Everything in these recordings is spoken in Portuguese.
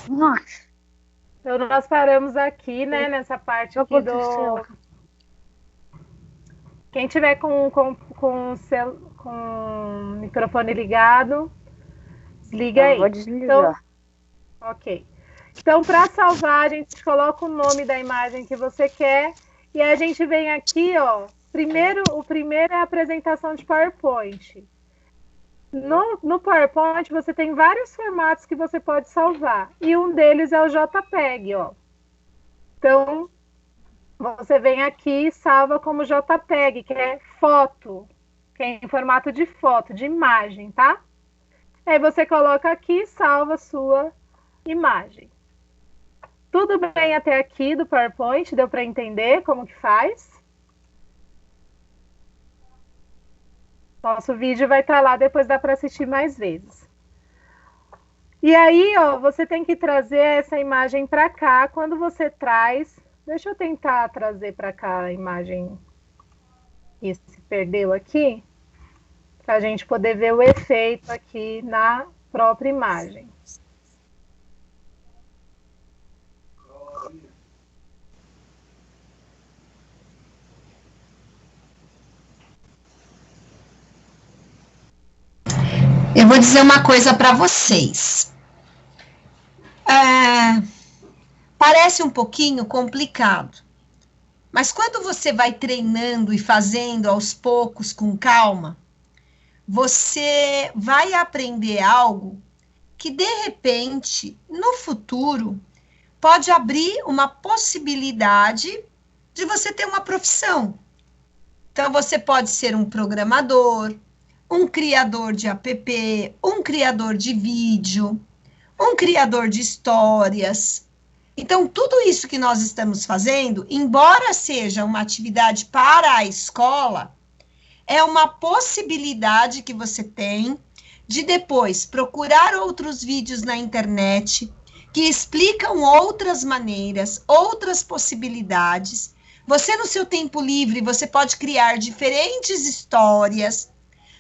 Nossa, Então, nós paramos aqui, né, nessa parte o que aqui aconteceu? Quem tiver com o microfone ligado, desliga Eu vou aí. Então, desligar. ok. Então, para salvar, a gente coloca o nome da imagem que você quer e a gente vem aqui, ó. O primeiro é a apresentação de PowerPoint. No PowerPoint, você tem vários formatos que você pode salvar e um deles é o JPEG, ó. Então, você vem aqui e salva como JPEG, que é foto, que é em formato de foto, de imagem, tá? Aí você coloca aqui e salva a sua imagem. Tudo bem até aqui do PowerPoint? Deu para entender como que faz? Nosso vídeo vai estar lá, depois dá para assistir mais vezes. E aí, ó, você tem que trazer essa imagem para cá. Quando você traz, deixa eu tentar trazer para cá a imagem que se perdeu aqui, para a gente poder ver o efeito aqui na própria imagem. Eu vou dizer uma coisa para vocês. Parece um pouquinho complicado, mas quando você vai treinando e fazendo aos poucos com calma, você vai aprender algo que de repente, no futuro, pode abrir uma possibilidade de você ter uma profissão. Então, você pode ser um programador, um criador de app, um criador de vídeo, um criador de histórias. Então, tudo isso que nós estamos fazendo, embora seja uma atividade para a escola, é uma possibilidade que você tem de depois procurar outros vídeos na internet que explicam outras maneiras, outras possibilidades. Você, no seu tempo livre, você pode criar diferentes histórias.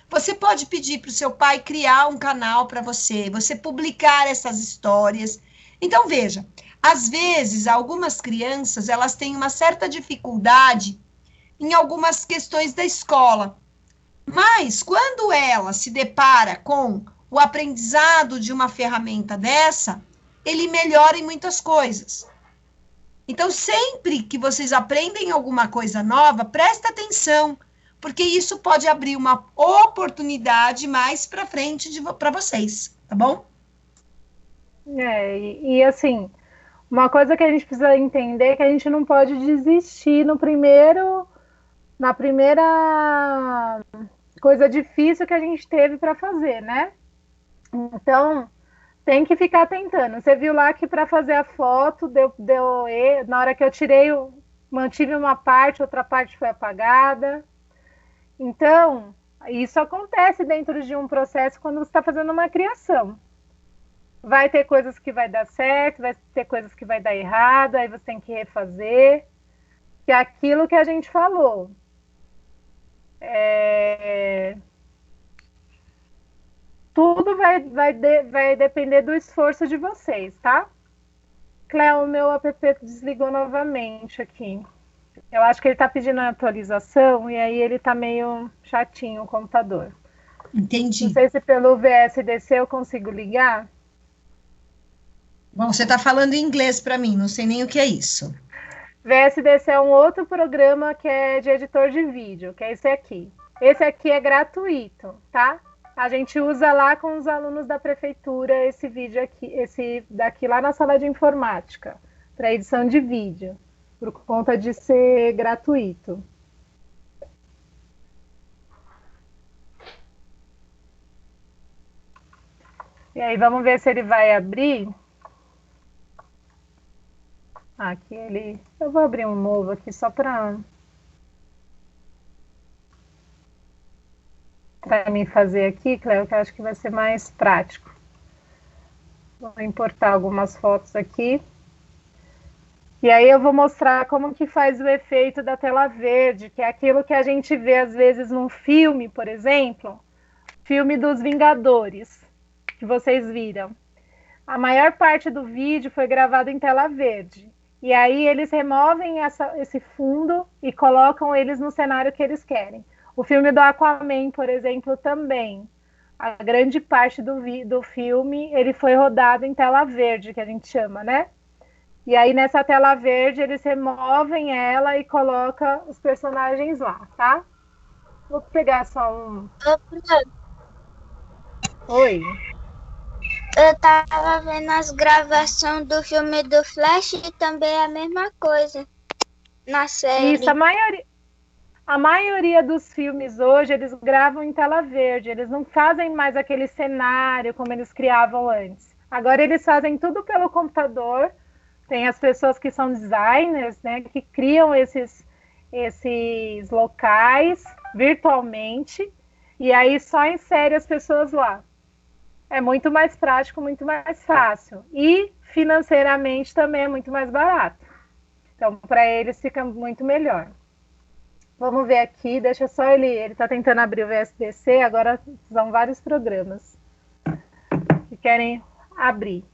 Você pode pedir para o seu pai criar um canal para você publicar essas histórias. Então, veja, às vezes, algumas crianças, elas têm uma certa dificuldade em algumas questões da escola. Mas, quando ela se depara com o aprendizado de uma ferramenta dessa, ele melhora em muitas coisas. Então, sempre que vocês aprendem alguma coisa nova, presta atenção, porque isso pode abrir uma oportunidade mais para frente para vocês, tá bom? E assim, uma coisa que a gente precisa entender é que a gente não pode desistir na primeira coisa difícil que a gente teve para fazer, né? Então, tem que ficar tentando. Você viu lá que para fazer a foto, na hora que eu tirei, mantive uma parte, outra parte foi apagada. Então, isso acontece dentro de um processo quando você está fazendo uma criação. Vai ter coisas que vai dar certo, vai ter coisas que vai dar errado, aí você tem que refazer. Que é aquilo que a gente falou. Tudo vai depender do esforço de vocês, tá? Cléo, o meu app desligou novamente aqui. Eu acho que ele está pedindo a atualização e aí ele está meio chatinho o computador. Entendi. Não sei se pelo VSDC eu consigo ligar. Bom, você está falando em inglês para mim, não sei nem o que é isso. VSDC é um outro programa que é de editor de vídeo, que é esse aqui. Esse aqui é gratuito, tá? A gente usa lá com os alunos da prefeitura esse vídeo aqui, esse daqui lá na sala de informática, para edição de vídeo, por conta de ser gratuito. E aí, vamos ver se ele vai abrir. Aqui ele... Eu vou abrir um novo aqui só para mim fazer aqui, Cléo, que eu acho que vai ser mais prático. Vou importar algumas fotos aqui. E aí eu vou mostrar como que faz o efeito da tela verde, que é aquilo que a gente vê às vezes num filme, por exemplo, filme dos Vingadores, que vocês viram. A maior parte do vídeo foi gravado em tela verde. E aí eles removem esse fundo e colocam eles no cenário que eles querem. O filme do Aquaman, por exemplo, também. A grande parte do filme, ele foi rodado em tela verde, que a gente chama, né? E aí nessa tela verde eles removem ela e colocam os personagens lá, tá? Vou pegar só um... Oi. Eu tava vendo as gravações do filme do Flash e também é a mesma coisa na série. Isso, a maioria dos filmes hoje, eles gravam em tela verde. Eles não fazem mais aquele cenário como eles criavam antes. Agora eles fazem tudo pelo computador. Tem as pessoas que são designers, né, que criam esses locais virtualmente. E aí só insere as pessoas lá. É muito mais prático, muito mais fácil. E financeiramente também é muito mais barato. Então, para eles fica muito melhor. Vamos ver aqui, deixa só ele está tentando abrir o VSDC, agora são vários programas que querem abrir.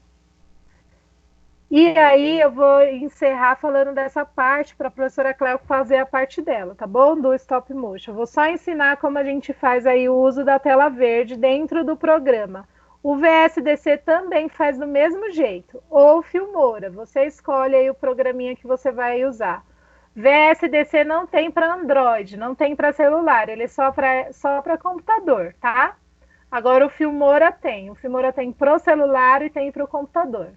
E aí eu vou encerrar falando dessa parte para a professora Cléo fazer a parte dela, tá bom? Do stop motion. Eu vou só ensinar como a gente faz aí o uso da tela verde dentro do programa. O VSDC também faz do mesmo jeito, ou Filmora, você escolhe aí o programinha que você vai usar. VSDC não tem para Android, não tem para celular, ele é só para computador, tá? Agora o Filmora tem para o celular e tem para o computador.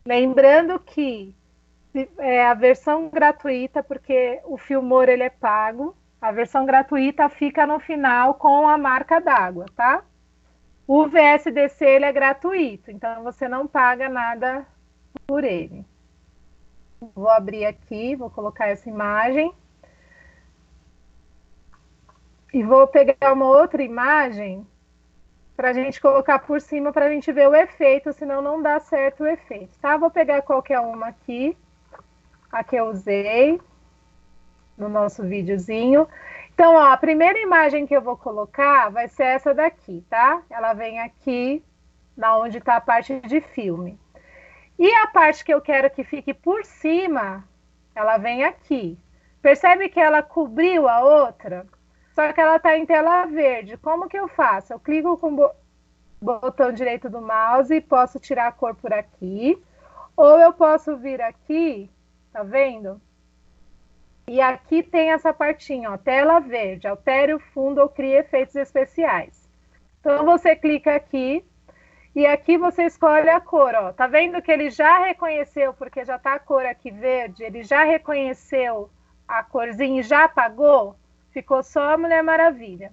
Lembrando que é a versão gratuita, porque o Filmora ele é pago, a versão gratuita fica no final com a marca d'água, tá? O VSDC ele é gratuito, então você não paga nada por ele. Vou abrir aqui, vou colocar essa imagem. E vou pegar uma outra imagem para a gente colocar por cima para a gente ver o efeito, senão não dá certo o efeito, tá? Vou pegar qualquer uma aqui, a que eu usei no nosso videozinho. Então, ó, a primeira imagem que eu vou colocar vai ser essa daqui, tá? Ela vem aqui, na onde está a parte de filme. E a parte que eu quero que fique por cima, ela vem aqui. Percebe que ela cobriu a outra? Só que ela está em tela verde. Como que eu faço? Eu clico com o botão direito do mouse e posso tirar a cor por aqui. Ou eu posso vir aqui, tá vendo? E aqui tem essa partinha, ó, tela verde, altere o fundo ou crie efeitos especiais. Então, você clica aqui e aqui você escolhe a cor, ó. Tá vendo que ele já reconheceu, porque já tá a cor aqui verde, ele já reconheceu a corzinha e já apagou? Ficou só a Mulher Maravilha.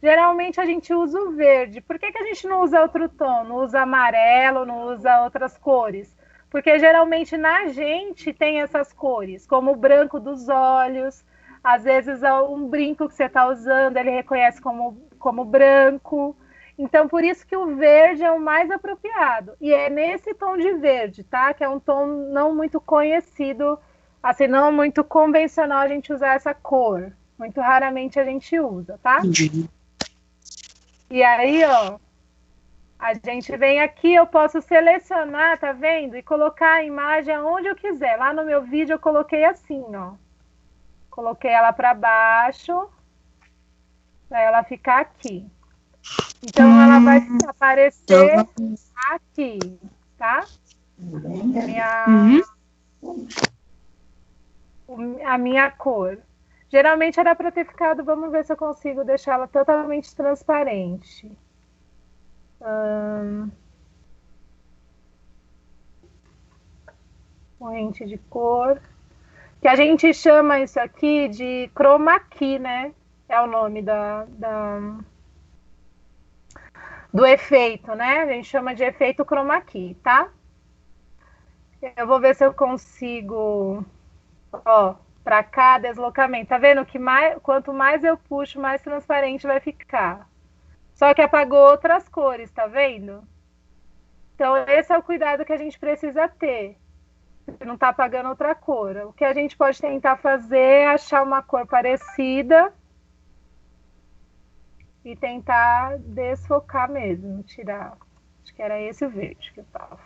Geralmente a gente usa o verde. Por que a gente não usa outro tom? Não usa amarelo, não usa outras cores? Porque geralmente na gente tem essas cores, como o branco dos olhos, às vezes um brinco que você está usando, ele reconhece como branco. Então, por isso que o verde é o mais apropriado. E é nesse tom de verde, tá? Que é um tom não muito conhecido, assim, não muito convencional a gente usar essa cor. Muito raramente a gente usa, tá? E aí, ó, a gente vem aqui, eu posso selecionar, tá vendo? E colocar a imagem aonde eu quiser. Lá no meu vídeo eu coloquei assim, ó. Coloquei ela para baixo, para ela ficar aqui. Então, ela vai aparecer aqui, tá? A minha cor. Geralmente era para ter ficado, vamos ver se eu consigo deixar ela totalmente transparente. Corrente de cor. Que a gente chama isso aqui de chroma key, né? É o nome do efeito, né? A gente chama de efeito chroma key, tá? Eu vou ver se eu consigo, ó, para cá, deslocamento. Tá vendo que quanto mais eu puxo, mais transparente vai ficar. Só que apagou outras cores, tá vendo? Então, esse é o cuidado que a gente precisa ter. Não tá apagando outra cor. O que a gente pode tentar fazer é achar uma cor parecida e tentar desfocar mesmo, tirar. Acho que era esse o verde que eu tava.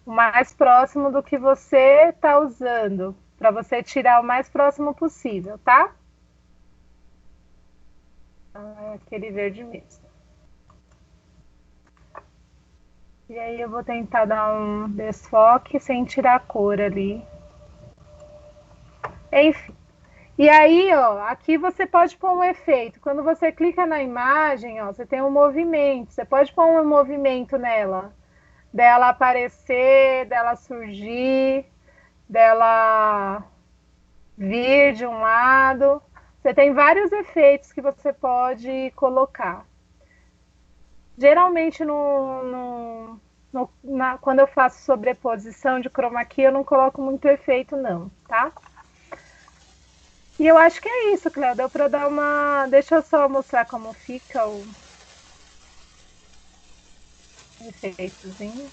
O mais próximo do que você está usando, para você tirar o mais próximo possível, tá? É aquele verde mesmo. E aí eu vou tentar dar um desfoque sem tirar a cor ali. Enfim. E aí, ó, aqui você pode pôr um efeito. Quando você clica na imagem, ó, você tem um movimento. Você pode pôr um movimento nela. Dela aparecer, dela surgir, dela vir de um lado. Você tem vários efeitos que você pode colocar. Geralmente, quando eu faço sobreposição de chroma key, eu não coloco muito efeito, não, tá? E eu acho que é isso, Cléo. Deu para dar uma... Deixa eu só mostrar como fica o efeitozinho.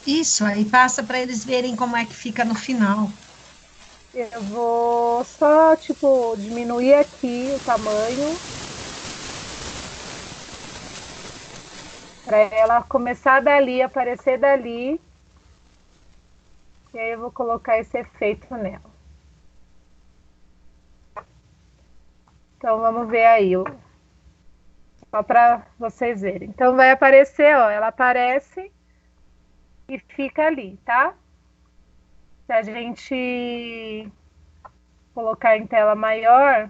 Isso, aí passa para eles verem como é que fica no final. Eu vou só, tipo, diminuir aqui o tamanho. Para ela começar dali, aparecer dali. E aí eu vou colocar esse efeito nela. Então vamos ver aí, só para vocês verem. Então vai aparecer, ó, ela aparece e fica ali, tá? Se a gente colocar em tela maior,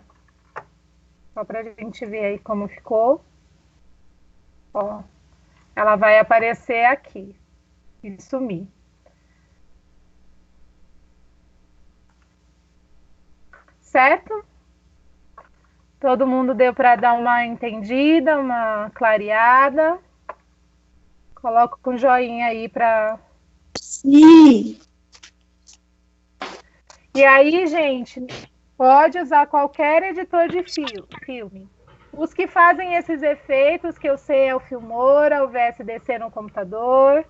só para a gente ver aí como ficou. Ó, ela vai aparecer aqui e sumir. Certo? Todo mundo deu para dar uma entendida, uma clareada. Coloca com joinha aí para... Sim. E aí, gente, pode usar qualquer editor de filme. Os que fazem esses efeitos, que eu sei, é o Filmora, o VSDC no computador.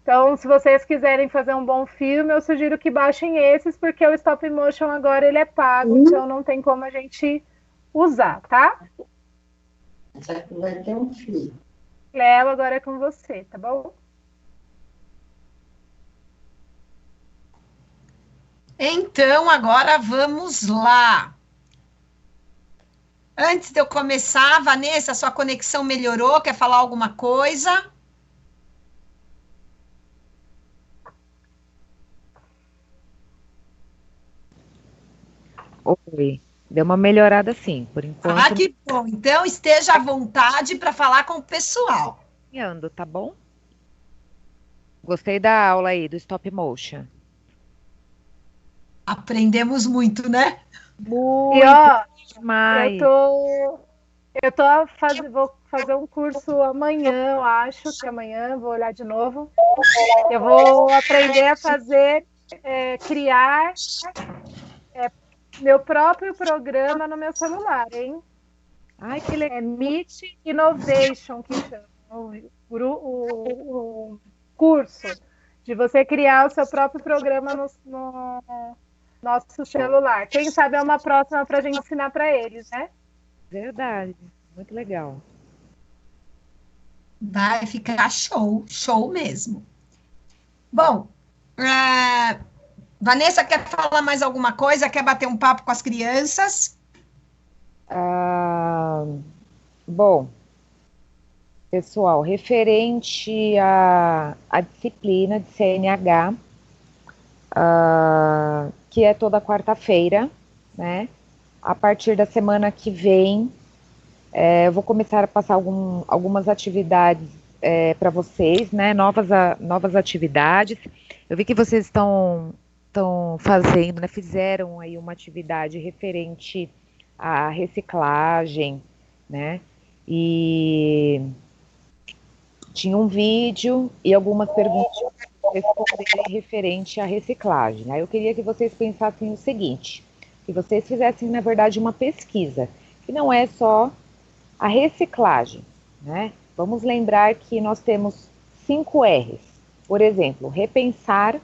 Então, se vocês quiserem fazer um bom filme, eu sugiro que baixem esses, porque o Stop Motion agora ele é pago, então não tem como a gente usar, tá? Vai ter um filho. Léo, agora é com você, tá bom? Então, agora vamos lá. Antes de eu começar, Vanessa, sua conexão melhorou? Quer falar alguma coisa? Oi, deu uma melhorada sim, por enquanto. Ah, que bom. Então, esteja à vontade para falar com o pessoal. Ando, tá bom? Gostei da aula aí do stop motion. Aprendemos muito, né? Muito E ó, demais. vou fazer um curso amanhã, eu acho que amanhã, vou olhar de novo. Eu vou aprender a fazer, criar meu próprio programa no meu celular, hein? Ai, que legal. É Meet Innovation, que chama o curso, de você criar o seu próprio programa no nosso celular. Quem sabe é uma próxima para a gente ensinar para eles, né? Verdade, muito legal. Vai ficar show, show mesmo. Bom, Vanessa, quer falar mais alguma coisa? Quer bater um papo com as crianças? Bom, pessoal, referente à disciplina de CNH, que é toda quarta-feira, né? A partir da semana que vem, eu vou começar a passar algumas atividades para vocês, né? Novas atividades. Eu vi que vocês estão fazendo, né? Fizeram aí uma atividade referente à reciclagem, né? E tinha um vídeo e algumas perguntas responderem referente à reciclagem. Aí eu queria que vocês pensassem o seguinte, que vocês fizessem, na verdade, uma pesquisa, que não é só a reciclagem, né? Vamos lembrar que nós temos 5 R's. Por exemplo, repensar,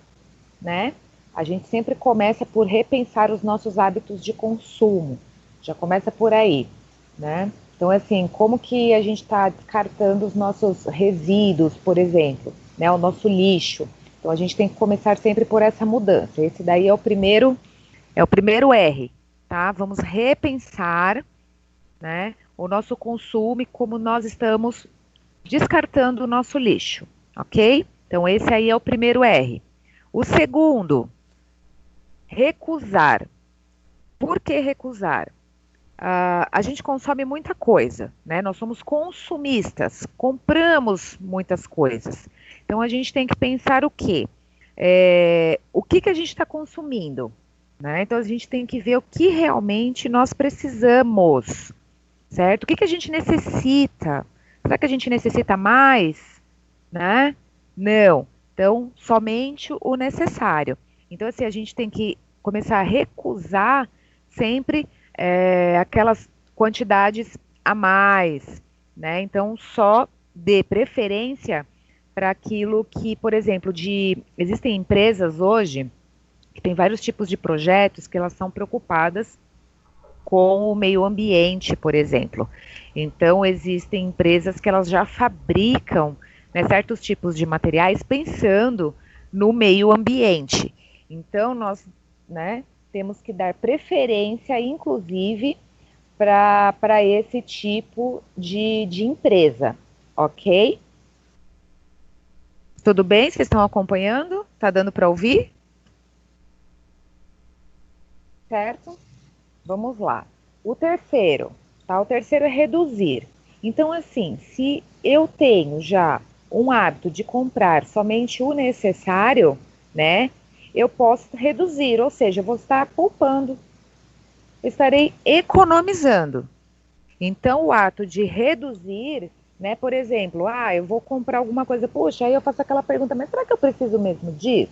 né? A gente sempre começa por repensar os nossos hábitos de consumo. Já começa por aí, né? Então, assim, como que a gente está descartando os nossos resíduos, por exemplo, né, o nosso lixo. Então, a gente tem que começar sempre por essa mudança. Esse daí é o primeiro R, tá? Vamos repensar, né, o nosso consumo e como nós estamos descartando o nosso lixo, ok? Então, esse aí é o primeiro R. O segundo, recusar. Por que recusar? A gente consome muita coisa, né? Nós somos consumistas, compramos muitas coisas. Então, a gente tem que pensar o quê? O que a gente está consumindo, né? Então, a gente tem que ver o que realmente nós precisamos, certo? O que a gente necessita? Será que a gente necessita mais, né? Não. Então, somente o necessário. Então, assim, a gente tem que começar a recusar sempre aquelas quantidades a mais, né? Então, só dê preferência para aquilo que, por exemplo, existem empresas hoje que têm vários tipos de projetos que elas são preocupadas com o meio ambiente, por exemplo. Então, existem empresas que elas já fabricam, né, certos tipos de materiais pensando no meio ambiente. Então, nós, né, temos que dar preferência, inclusive, para esse tipo de empresa, ok? Tudo bem? Vocês estão acompanhando? Tá dando para ouvir? Certo? Vamos lá. O terceiro, tá? O terceiro é reduzir. Então, assim, se eu tenho já um hábito de comprar somente o necessário, né? Eu posso reduzir, ou seja, eu vou estar poupando. Eu estarei economizando. Então, o ato de reduzir, né? Por exemplo, eu vou comprar alguma coisa, poxa, aí eu faço aquela pergunta, mas será que eu preciso mesmo disso?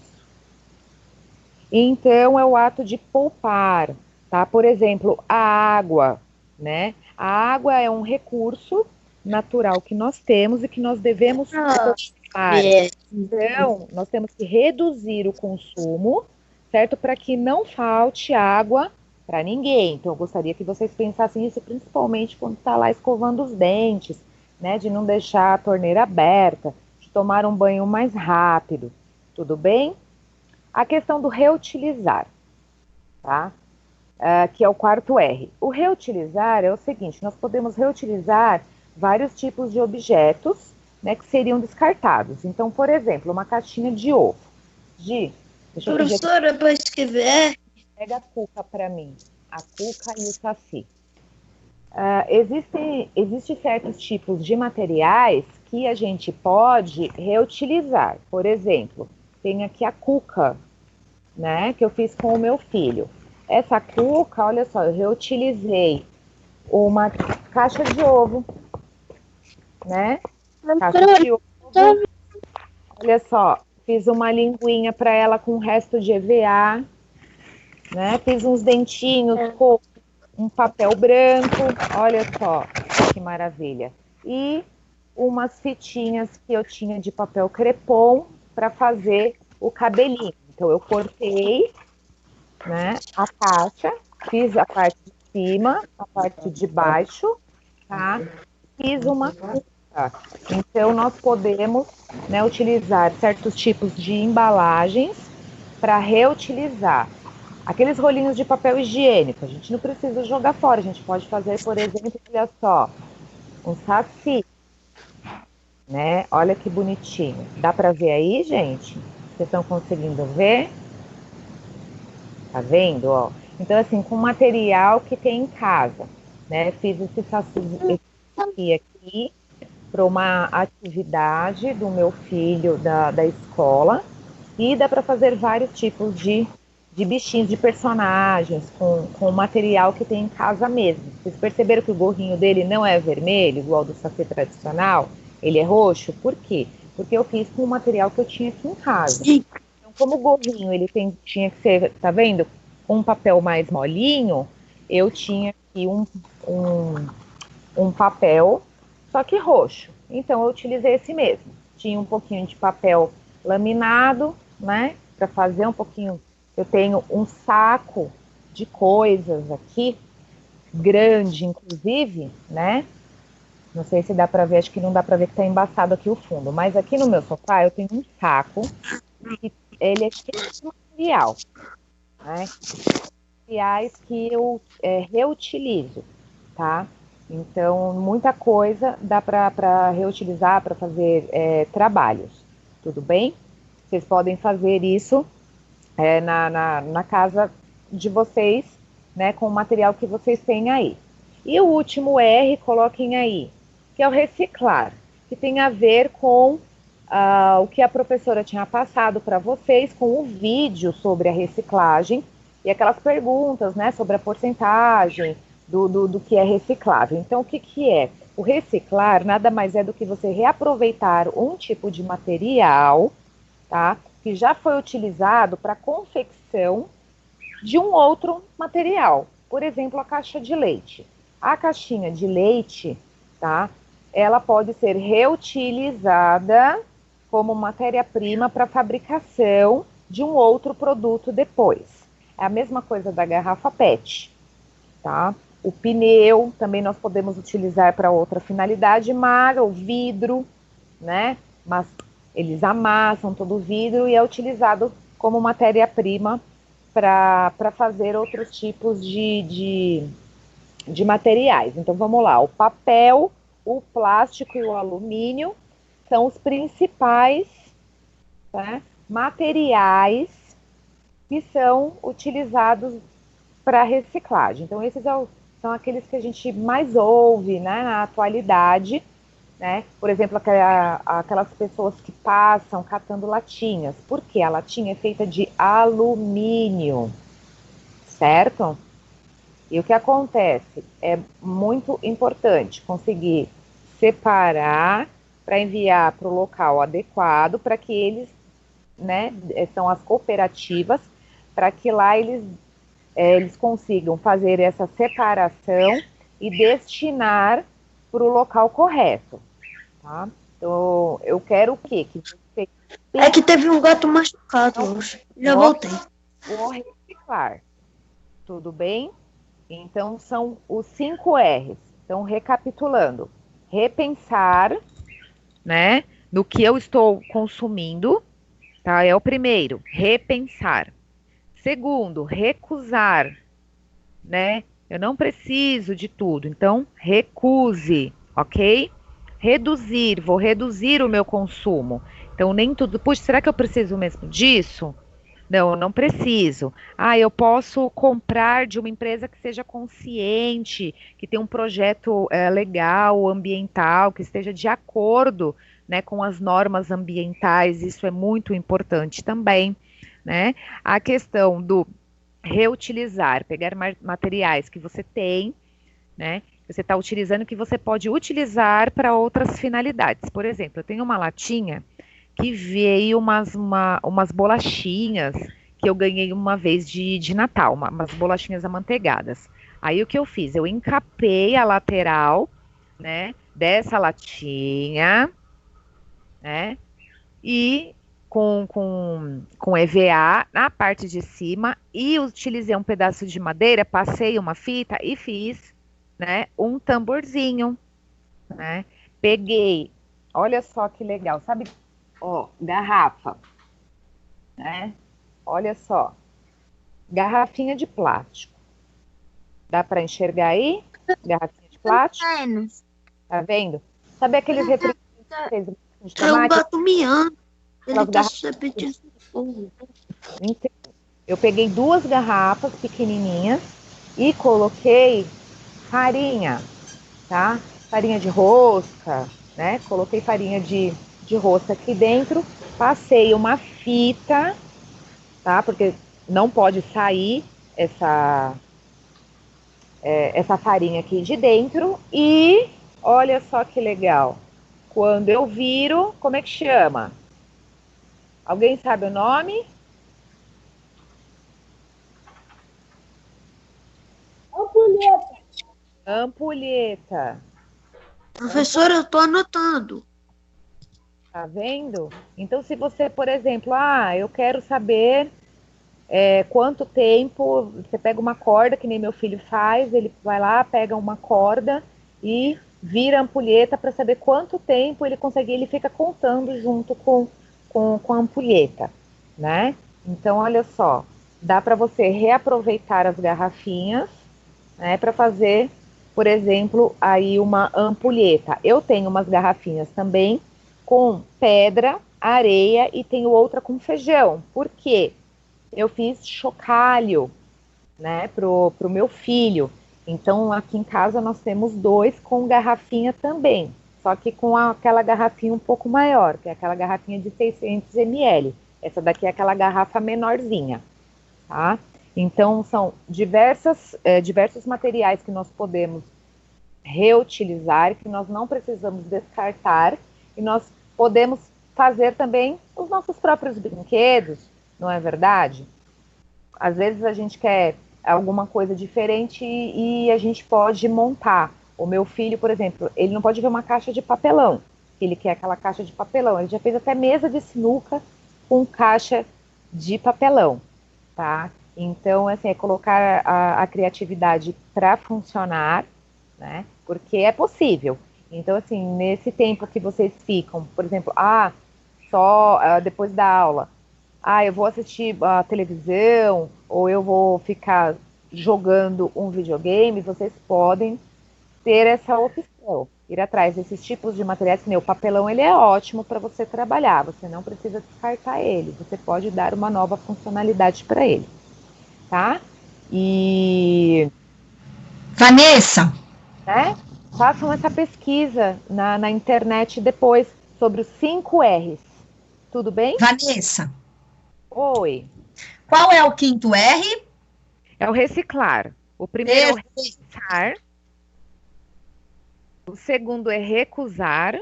Então, é o ato de poupar, tá? Por exemplo, a água, né? A água é um recurso natural que nós temos e que nós devemos poupar. Então, nós temos que reduzir o consumo, certo? Para que não falte água para ninguém. Então, eu gostaria que vocês pensassem isso, principalmente quando está lá escovando os dentes, né? De não deixar a torneira aberta, de tomar um banho mais rápido. Tudo bem? A questão do reutilizar, tá? Que é o quarto R. O reutilizar é o seguinte, nós podemos reutilizar vários tipos de objetos, né, que seriam descartados. Então, por exemplo, uma caixinha de ovo. Deixa eu pedir Professora, depois que vier. Pega a cuca para mim, a cuca e o saci. Existem certos tipos de materiais que a gente pode reutilizar. Por exemplo, tem aqui a cuca, né, que eu fiz com o meu filho. Essa cuca, olha só, eu reutilizei uma caixa de ovo, né? Caixa de ovo. Olha só, fiz uma linguinha para ela com o resto de EVA, né? Fiz uns dentinhos com um papel branco, olha só que maravilha. E umas fitinhas que eu tinha de papel crepom para fazer o cabelinho. Então, eu cortei, né, a caixa, fiz a parte de cima, a parte de baixo, tá? Fiz uma cuca. Então, nós podemos, né, utilizar certos tipos de embalagens para reutilizar. Aqueles rolinhos de papel higiênico, a gente não precisa jogar fora, a gente pode fazer, por exemplo, olha só, um saci, né? Olha que bonitinho. Dá para ver aí, gente? Vocês estão conseguindo ver? Tá vendo, ó? Então, assim, com material que tem em casa, né? Fiz esse saci aqui para uma atividade do meu filho da escola e dá para fazer vários tipos de bichinhos, de personagens com material que tem em casa mesmo. Vocês perceberam que o gorrinho dele não é vermelho, igual do saci tradicional? Ele é roxo? Por quê? Porque eu fiz com o material que eu tinha aqui em casa. Então, como o gorrinho ele tinha que ser, tá vendo? Um papel mais molinho, eu tinha aqui um papel, só que roxo. Então, eu utilizei esse mesmo. Tinha um pouquinho de papel laminado, né? Para fazer um pouquinho. Eu tenho um saco de coisas aqui, grande, inclusive, né? Não sei se dá para ver, acho que não dá para ver que está embaçado aqui o fundo. Mas aqui no meu sofá eu tenho um saco que ele é cheio de material, né? Materiais que eu reutilizo, tá? Então, muita coisa dá para reutilizar, para fazer trabalhos, tudo bem? Vocês podem fazer isso na casa de vocês, né, com o material que vocês têm aí. E o último R, coloquem aí, que é o reciclar, que tem a ver com o que a professora tinha passado para vocês, com o vídeo sobre a reciclagem, e aquelas perguntas, né, sobre a porcentagem do que é reciclável. Então, o que é? O reciclar nada mais é do que você reaproveitar um tipo de material, tá, que já foi utilizado para confecção de um outro material. Por exemplo, a caixa de leite. A caixinha de leite, tá, ela pode ser reutilizada como matéria-prima para fabricação de um outro produto depois. É a mesma coisa da garrafa PET, tá? O pneu também nós podemos utilizar para outra finalidade, mas o vidro, né? Mas eles amassam todo o vidro e é utilizado como matéria-prima para fazer outros tipos de materiais. Então vamos lá, o papel, o plástico e o alumínio são os principais, tá, materiais que são utilizados para reciclagem. Então esses são aqueles que a gente mais ouve, né, na atualidade, né? Por exemplo, aquelas pessoas que passam catando latinhas. Por quê? A latinha é feita de alumínio, certo? E o que acontece? É muito importante conseguir separar para enviar para o local adequado, para que eles, né, são as cooperativas, para que lá eles consigam fazer essa separação e destinar para o local correto, tá? Então, eu quero o quê? Que você É que teve um gato machucado hoje. Já voltei. vou reciclar, tudo bem? Então, são os 5 R's. Então, recapitulando. Repensar, né, no que eu estou consumindo, tá? É o primeiro, repensar. Segundo, recusar, né? Eu não preciso de tudo, então recuse, ok? Reduzir, vou reduzir o meu consumo. Então, nem tudo. Puxa, será que eu preciso mesmo disso? Não, eu não preciso. Ah, eu posso comprar de uma empresa que seja consciente, que tenha um projeto legal, ambiental, que esteja de acordo, né, com as normas ambientais. Isso é muito importante também, né? A questão do reutilizar, pegar materiais que você tem, né? Que você está utilizando, que você pode utilizar para outras finalidades. Por exemplo, eu tenho uma latinha que veio umas bolachinhas que eu ganhei uma vez de Natal, umas bolachinhas amanteigadas. Aí o que eu fiz? Eu encapei a lateral, né, dessa latinha, né, e com EVA na parte de cima e utilizei um pedaço de madeira, passei uma fita e fiz, né, um tamborzinho, né? Peguei, olha só que legal, sabe? Ó, garrafa, né? Olha só, garrafinha de plástico. Dá para enxergar aí? Garrafinha de plástico, tá vendo? Sabe aqueles refrigerantes de Tem um tomate? gato miando. Ele Aquelas tá garrafas- se pedindo socorro. Então, eu peguei 2 garrafas pequenininhas e coloquei farinha, tá? Farinha de rosca, né? Coloquei farinha de rosca aqui dentro, passei uma fita, tá? Porque não pode sair essa farinha aqui de dentro e olha só que legal. Quando eu viro, como é que chama? Alguém sabe o nome? Ampulheta. Professora, eu tô anotando. Tá vendo? Então, se você, por exemplo, eu quero saber quanto tempo, você pega uma corda, que nem meu filho faz, ele vai lá, pega uma corda e vira ampulheta para saber quanto tempo ele consegue, ele fica contando junto com a ampulheta, né? Então, olha só, dá para você reaproveitar as garrafinhas, né, para fazer, por exemplo, aí uma ampulheta. Eu tenho umas garrafinhas também com pedra, areia e tenho outra com feijão. Por quê? Eu fiz chocalho, né, pro meu filho. Então, aqui em casa nós temos dois com garrafinha também, só que com aquela garrafinha um pouco maior, que é aquela garrafinha de 600 ml. Essa daqui é aquela garrafa menorzinha, tá? Então, são diversos materiais que nós podemos reutilizar, que nós não precisamos descartar, e nós podemos fazer também os nossos próprios brinquedos, não é verdade? Às vezes a gente quer alguma coisa diferente e a gente pode montar. O meu filho, por exemplo, ele não pode ver uma caixa de papelão, ele quer aquela caixa de papelão. Ele já fez até mesa de sinuca com caixa de papelão, tá? Então, assim, é colocar a criatividade para funcionar, né? Porque é possível. Então, assim, nesse tempo que vocês ficam, por exemplo, só depois da aula, eu vou assistir a televisão, ou eu vou ficar jogando um videogame, vocês podem ter essa opção, ir atrás desses tipos de materiais, que nem o papelão, ele é ótimo para você trabalhar, você não precisa descartar ele, você pode dar uma nova funcionalidade para ele, tá? E, Vanessa, né, façam essa pesquisa na internet depois sobre os 5 R's, tudo bem? Vanessa, Oi. qual é o quinto R? É o reciclar. O primeiro é o repensar, o segundo é recusar,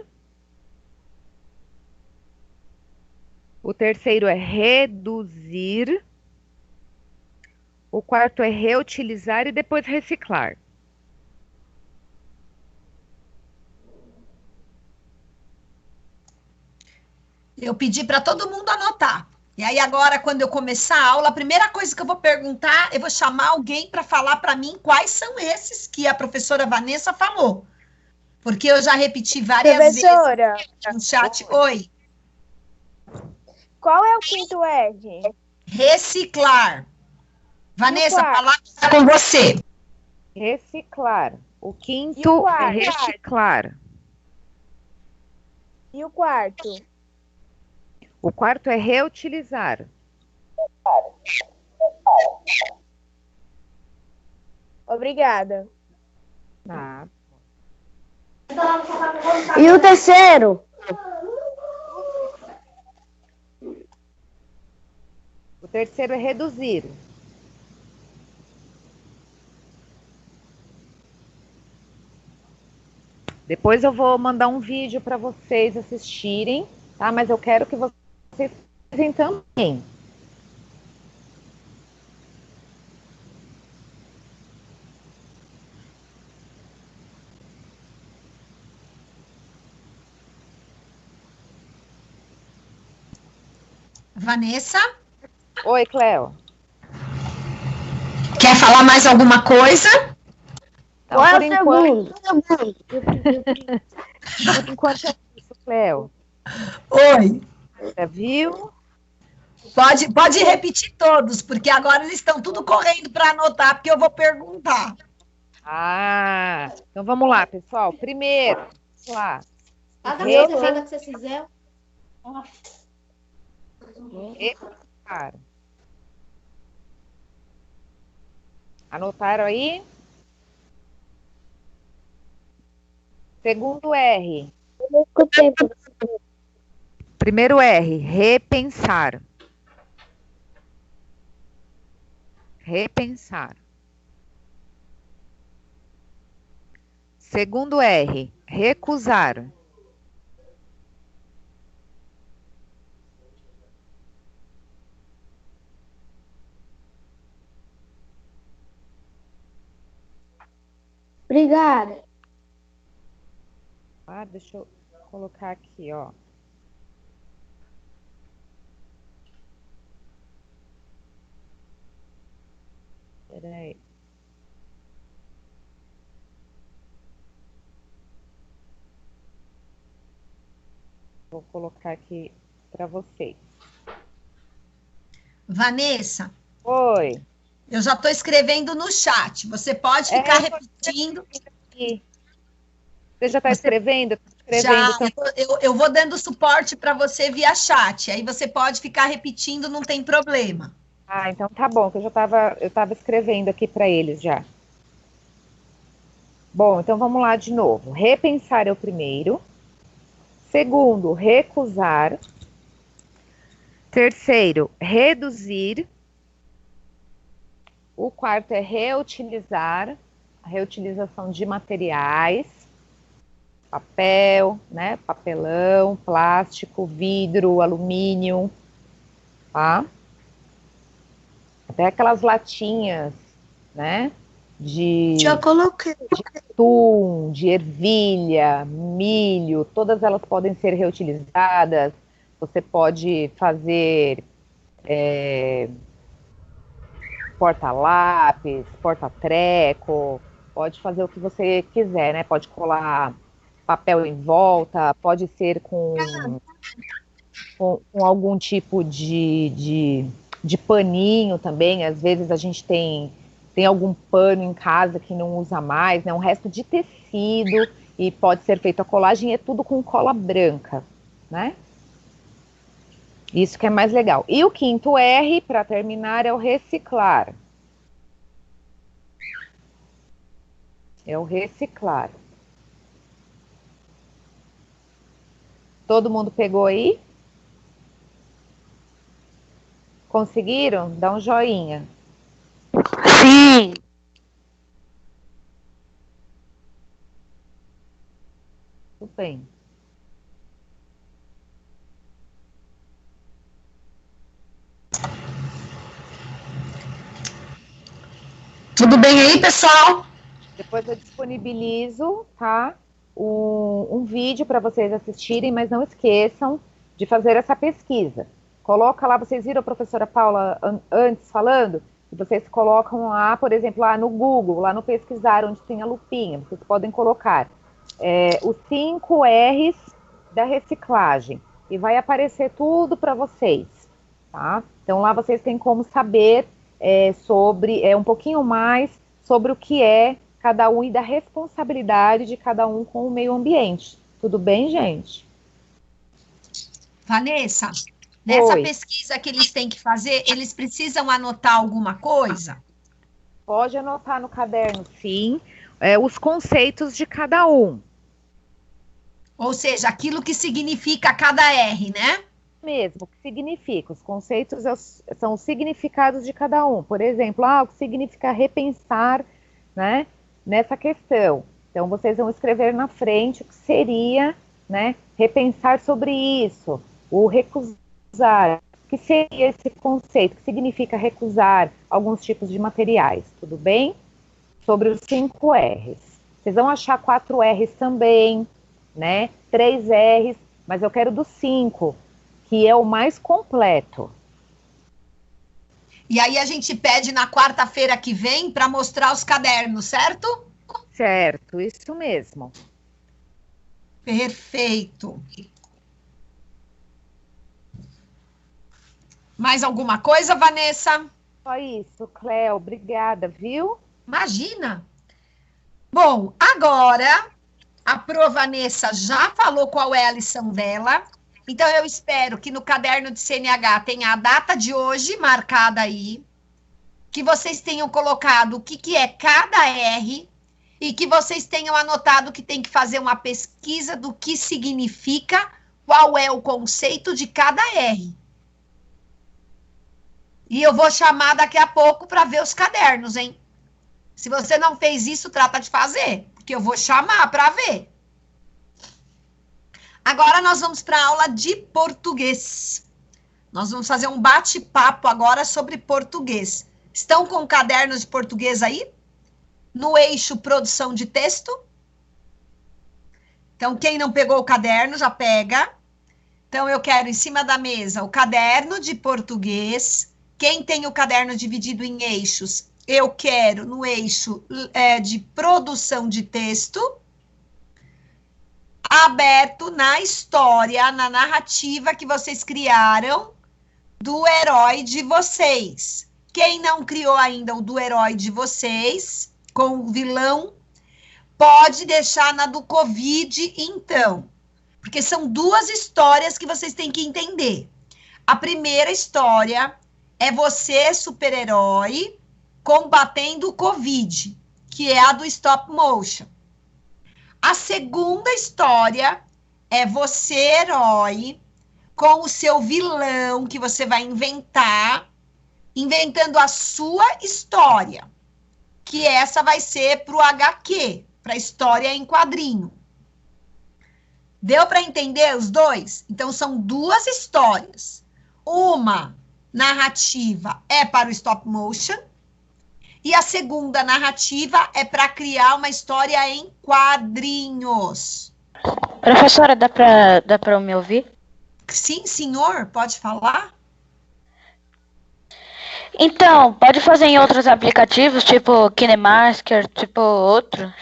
o terceiro é reduzir, o quarto é reutilizar e depois reciclar. Eu pedi para todo mundo anotar. E aí agora, quando eu começar a aula, a primeira coisa que eu vou perguntar, eu vou chamar alguém para falar para mim quais são esses que a professora Vanessa falou. Porque eu já repeti várias Professora, vezes no chat. Oi. qual é o quinto R? Reciclar. Vanessa, a quarto? palavra está com você. Reciclar. O E o quinto é quarto? reciclar. E o quarto? O quarto é reutilizar. Obrigada. Tá. E o terceiro? O terceiro é reduzir. Depois eu vou mandar um vídeo para vocês assistirem, tá? Mas eu quero que vocês fazem também. Vanessa, Oi, Cleo. quer falar mais alguma coisa? Então, Qual é por o enquanto, segundo? por enquanto é isso, Cleo. Oi. Você viu? Pode repetir todos, porque agora eles estão tudo correndo para anotar, porque eu vou perguntar. Então vamos lá, pessoal. Primeiro, vamos lá. Nada que você fizer. Repensar. Anotaram aí? Segundo R. Pouco tempo. Primeiro R, repensar. Repensar. Segundo R, recusar. Obrigada. Deixa eu colocar aqui, ó. Peraí. Vou colocar aqui para vocês. Vanessa, Oi. eu já estou escrevendo no chat. Você pode ficar repetindo. Aqui. Você já está escrevendo? Já, Então... eu vou dando suporte para você via chat. Aí você pode ficar repetindo, não tem problema. Ah, então tá bom, que eu estava escrevendo aqui para eles já. Bom, então vamos lá de novo. Repensar é o primeiro. Segundo, recusar. Terceiro, reduzir. O quarto é reutilizar, a reutilização de materiais, papel, né, papelão, plástico, vidro, alumínio, tá? Até aquelas latinhas, né, Já coloquei. de atum, de ervilha, milho, todas elas podem ser reutilizadas. Você pode fazer porta-lápis, porta-treco, pode fazer o que você quiser, né? Pode colar papel em volta, pode ser com algum tipo de paninho também. Às vezes a gente tem algum pano em casa que não usa mais, né? Um resto de tecido e pode ser feito a colagem, é tudo com cola branca, né? Isso que é mais legal. E o quinto R, para terminar, é o reciclar. É o reciclar. Todo mundo pegou aí? Conseguiram? Dá um joinha. Sim. Tudo bem. Tudo bem aí, pessoal? Depois eu disponibilizo, tá? Um vídeo para vocês assistirem, mas não esqueçam de fazer essa pesquisa. Coloca lá, vocês viram a professora Paula antes falando? E vocês colocam lá, por exemplo, lá no Google, lá no pesquisar, onde tem a lupinha, vocês podem colocar os 5 R's da reciclagem. E vai aparecer tudo para vocês, tá? Então lá vocês têm como saber sobre um pouquinho mais sobre o que é cada um e da responsabilidade de cada um com o meio ambiente. Tudo bem, gente? Vanessa, nessa Oi. pesquisa que eles têm que fazer, eles precisam anotar alguma coisa? Pode anotar no caderno, sim, os conceitos de cada um. Ou seja, aquilo que significa cada R, né? Mesmo, o que significa? Os conceitos são os significados de cada um. Por exemplo, o que significa repensar, né, nessa questão. Então, vocês vão escrever na frente o que seria, né, repensar sobre isso, o recusar. O que seria esse conceito? O que significa recusar alguns tipos de materiais? Tudo bem? Sobre os 5 R's. Vocês vão achar 4 R's também, né, 3 R's, mas eu quero dos 5, que é o mais completo. E aí a gente pede na quarta-feira que vem para mostrar os cadernos, certo? Certo, isso mesmo. Perfeito. Mais alguma coisa, Vanessa? Só isso, Cléo, obrigada, viu? Imagina. Bom, agora a Pro Vanessa já falou qual é a lição dela. Então, eu espero que no caderno de CNH tenha a data de hoje marcada aí, que vocês tenham colocado o que é cada R e que vocês tenham anotado que tem que fazer uma pesquisa do que significa, qual é o conceito de cada R. E eu vou chamar daqui a pouco para ver os cadernos, hein? Se você não fez isso, trata de fazer, porque eu vou chamar para ver. Agora nós vamos para a aula de português. Nós vamos fazer um bate-papo agora sobre português. Estão com cadernos de português aí? No eixo produção de texto? Então, quem não pegou o caderno, já pega. Então, eu quero em cima da mesa o caderno de português. Quem tem o caderno dividido em eixos, eu quero no eixo de produção de texto. aberto na história, na narrativa que vocês criaram do herói de vocês. Quem não criou ainda o do herói de vocês, com o vilão, pode deixar na do Covid, então. Porque são duas histórias que vocês têm que entender. A primeira história é você, super-herói, combatendo o Covid, que é a do stop motion. A segunda história é você, herói, com o seu vilão, que você vai inventar, inventando a sua história, que essa vai ser para o HQ, para a história em quadrinho. Deu para entender os dois? Então, são duas histórias. Uma narrativa é para o stop motion, e a segunda narrativa é para criar uma história em quadrinhos. Professora, dá para me ouvir? Sim, senhor, pode falar? Então, pode fazer em outros aplicativos, tipo KineMaster, tipo outro?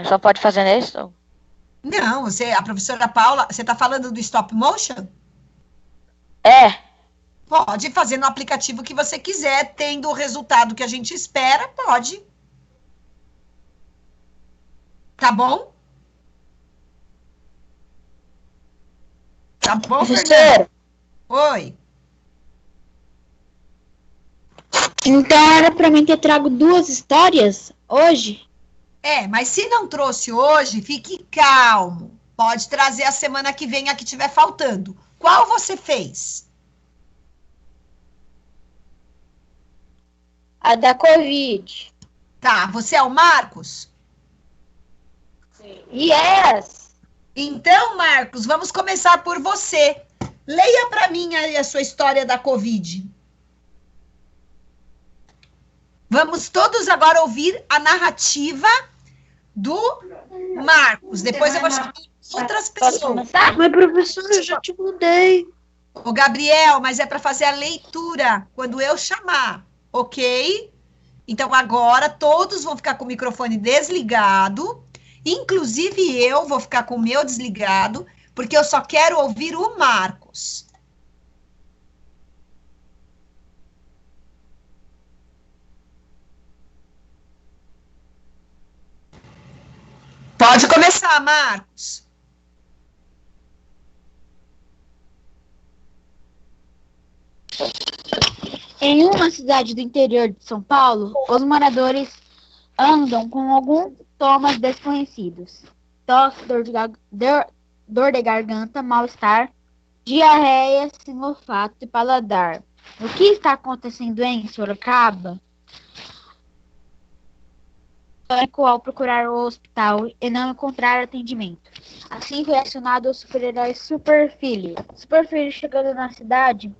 Só pode fazer nesse? Não, a professora Paula, você está falando do stop motion? É. Pode fazer no aplicativo que você quiser, tendo o resultado que a gente espera, pode. Tá bom? Tá bom, Fernanda? Oi. Então era pra mim que eu trago duas histórias hoje? Mas se não trouxe hoje, fique calmo. Pode trazer a semana que vem a que tiver faltando. Qual você fez? A da Covid. Tá, você é o Marcos? Yes! Então, Marcos, vamos começar por você. Leia para mim aí a sua história da Covid. Vamos todos agora ouvir a narrativa do Marcos. Depois eu vou chamar outras pessoas. Mas, professora, eu já te mudei. Ô, Gabriel, mas é para fazer a leitura quando eu chamar, ok? Então, agora todos vão ficar com o microfone desligado. Inclusive, eu vou ficar com o meu desligado, porque eu só quero ouvir o Marcos. Pode começar, Marcos. Em uma cidade do interior de São Paulo, os moradores andam com alguns sintomas desconhecidos: tosse, dor de garganta, mal-estar, diarreia, sem olfato e paladar. O que está acontecendo em Sorocaba? Ao procurar o hospital e não encontrar atendimento. Assim foi acionado o super-herói Superfilho. Superfilho, chegando na cidade,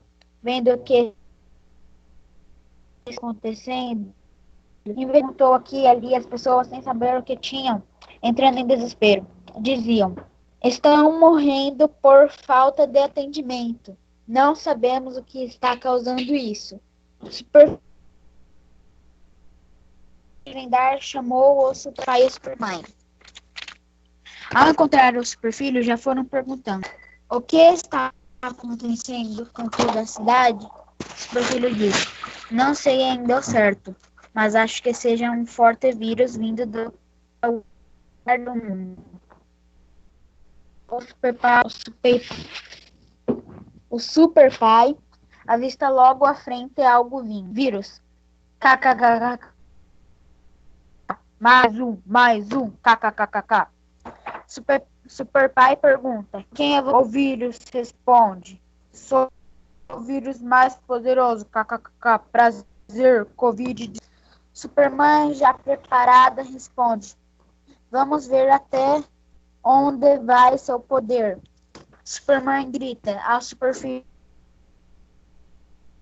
vendo o que está acontecendo, inventou aqui e ali as pessoas sem saber o que tinham, entrando em desespero. Diziam: estão morrendo por falta de atendimento. Não sabemos o que está causando isso. Vendar chamou o pai e o Superman. Ao encontrar o Superfilho, já foram perguntando: o que está acontecendo com toda a cidade? O Superfilho disse: não sei ainda ao certo, mas acho que seja um forte vírus vindo do mundo. O super pai avista logo à frente algo vindo. Vírus. KKKK. Mais um, kkkk. Super pai pergunta: quem é você? O vírus responde: sou o vírus mais poderoso, kkkk. Prazer, Covid. Superman, já preparada, responde: vamos ver até onde vai seu poder. Superman grita ao Superfilho.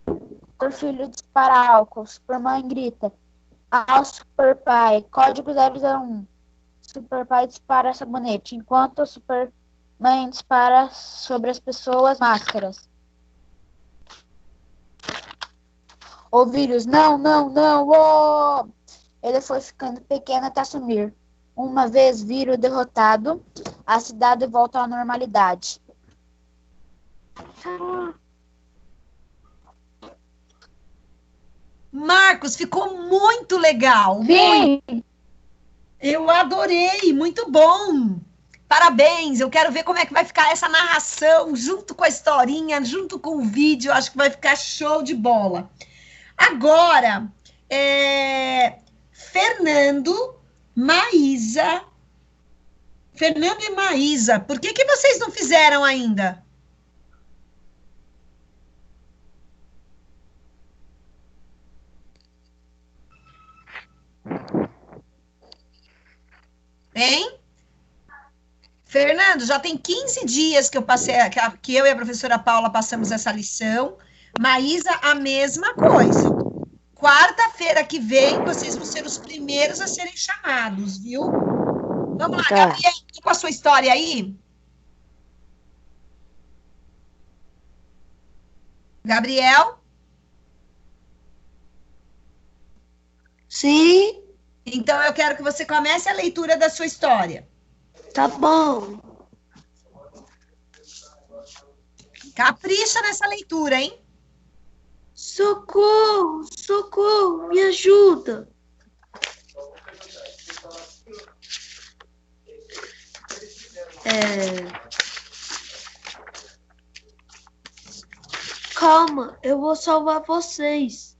Superfilho dispara álcool. Superman grita ao Superpai: código 001. Superpai dispara sabonete, enquanto o Superman dispara sobre as pessoas máscaras. O vírus: não, oh! Ele foi ficando pequeno até sumir. Uma vez vírus derrotado, a cidade volta à normalidade. Marcos, ficou muito legal. Sim. Eu adorei, muito bom. Parabéns, eu quero ver como é que vai ficar essa narração, junto com a historinha, junto com o vídeo, acho que vai ficar show de bola. Agora, Fernando e Maísa, por que vocês não fizeram ainda? Hein? Fernando, já tem 15 dias que que eu e a professora Paula passamos essa lição. Maísa, a mesma coisa. Quarta-feira que vem, vocês vão ser os primeiros a serem chamados, viu? Vamos lá, Tá. Gabriel, tá com a sua história aí? Gabriel? Sim, Então, eu quero que você comece a leitura da sua história. tá bom. Capricha nessa leitura, hein? Socorro, socorro, me ajuda. Calma, eu vou salvar vocês.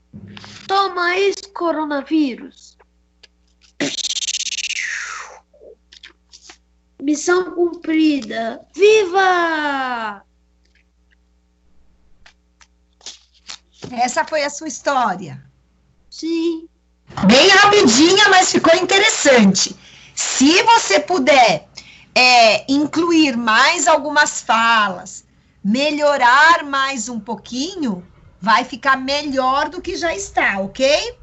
Toma isso, coronavírus. Missão cumprida. Viva! Essa foi a sua história. Sim. Bem rapidinha, mas ficou interessante. Se você puder incluir mais algumas falas, melhorar mais um pouquinho, vai ficar melhor do que já está, ok?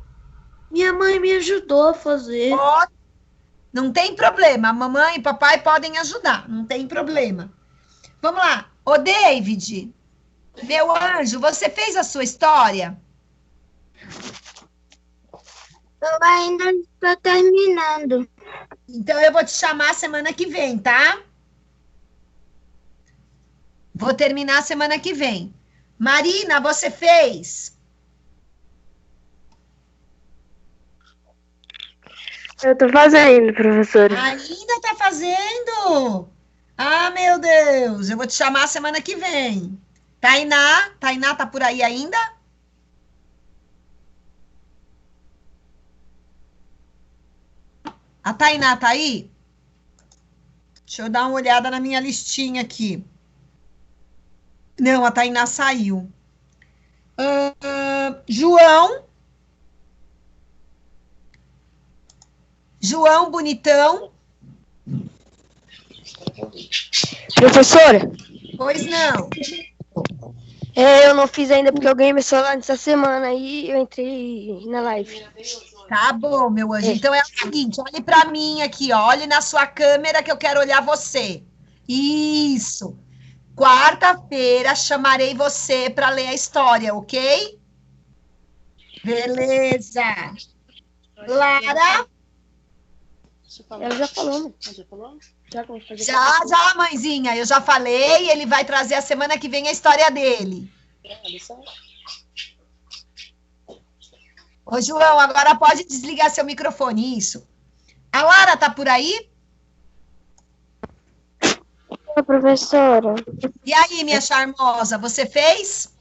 Minha mãe me ajudou a fazer. Não tem problema, a mamãe e papai podem ajudar, não tem problema. Vamos lá. Ô, David, meu anjo, você fez a sua história? Eu ainda estou terminando. Então, eu vou te chamar semana que vem, tá? Vou terminar semana que vem. Marina, você fez? Eu tô fazendo, professora. Ainda tá fazendo? Ah, meu Deus, eu vou te chamar semana que vem. Tainá tá por aí ainda? A Tainá tá aí? Deixa eu dar uma olhada na minha listinha aqui. Não, a Tainá saiu. João bonitão. Professora, Pois não. eu não fiz ainda porque eu ganhei meu celular nessa semana e eu entrei na live. Tá bom, meu anjo. Então é o seguinte, olhe para mim aqui, ó. Olhe na sua câmera que eu quero olhar você. Isso. Quarta-feira chamarei você para ler a história, ok? Beleza. Lara? Ela já falou, né? Já, como fazer Já, mãezinha. Eu já falei, ele vai trazer a semana que vem a história dele. Ô, João, agora pode desligar seu microfone, isso. A Lara tá por aí? Professora, E aí, minha charmosa, você fez?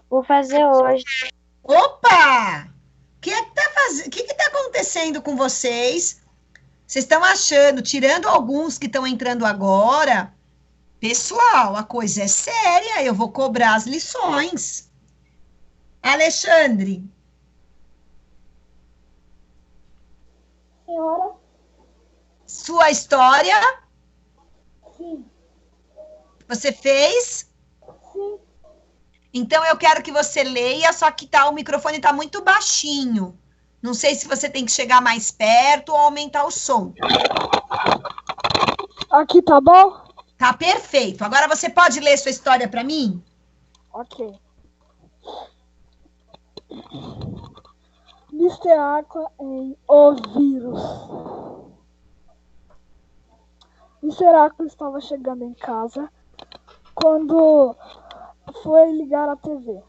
vou fazer hoje. Opa! O que tá acontecendo com vocês? Vocês estão achando, tirando alguns que estão entrando agora, pessoal, a coisa é séria, eu vou cobrar as lições. Alexandre. Senhora? Sua história? Sim. Você fez? Sim. Então eu quero que você leia, só que o microfone tá muito baixinho. Não sei se você tem que chegar mais perto ou aumentar o som. Aqui tá bom? Tá perfeito. Agora você pode ler sua história para mim? Ok. Mr. Aqua em O Vírus. Mr. Aqua estava chegando em casa quando foi ligar a TV.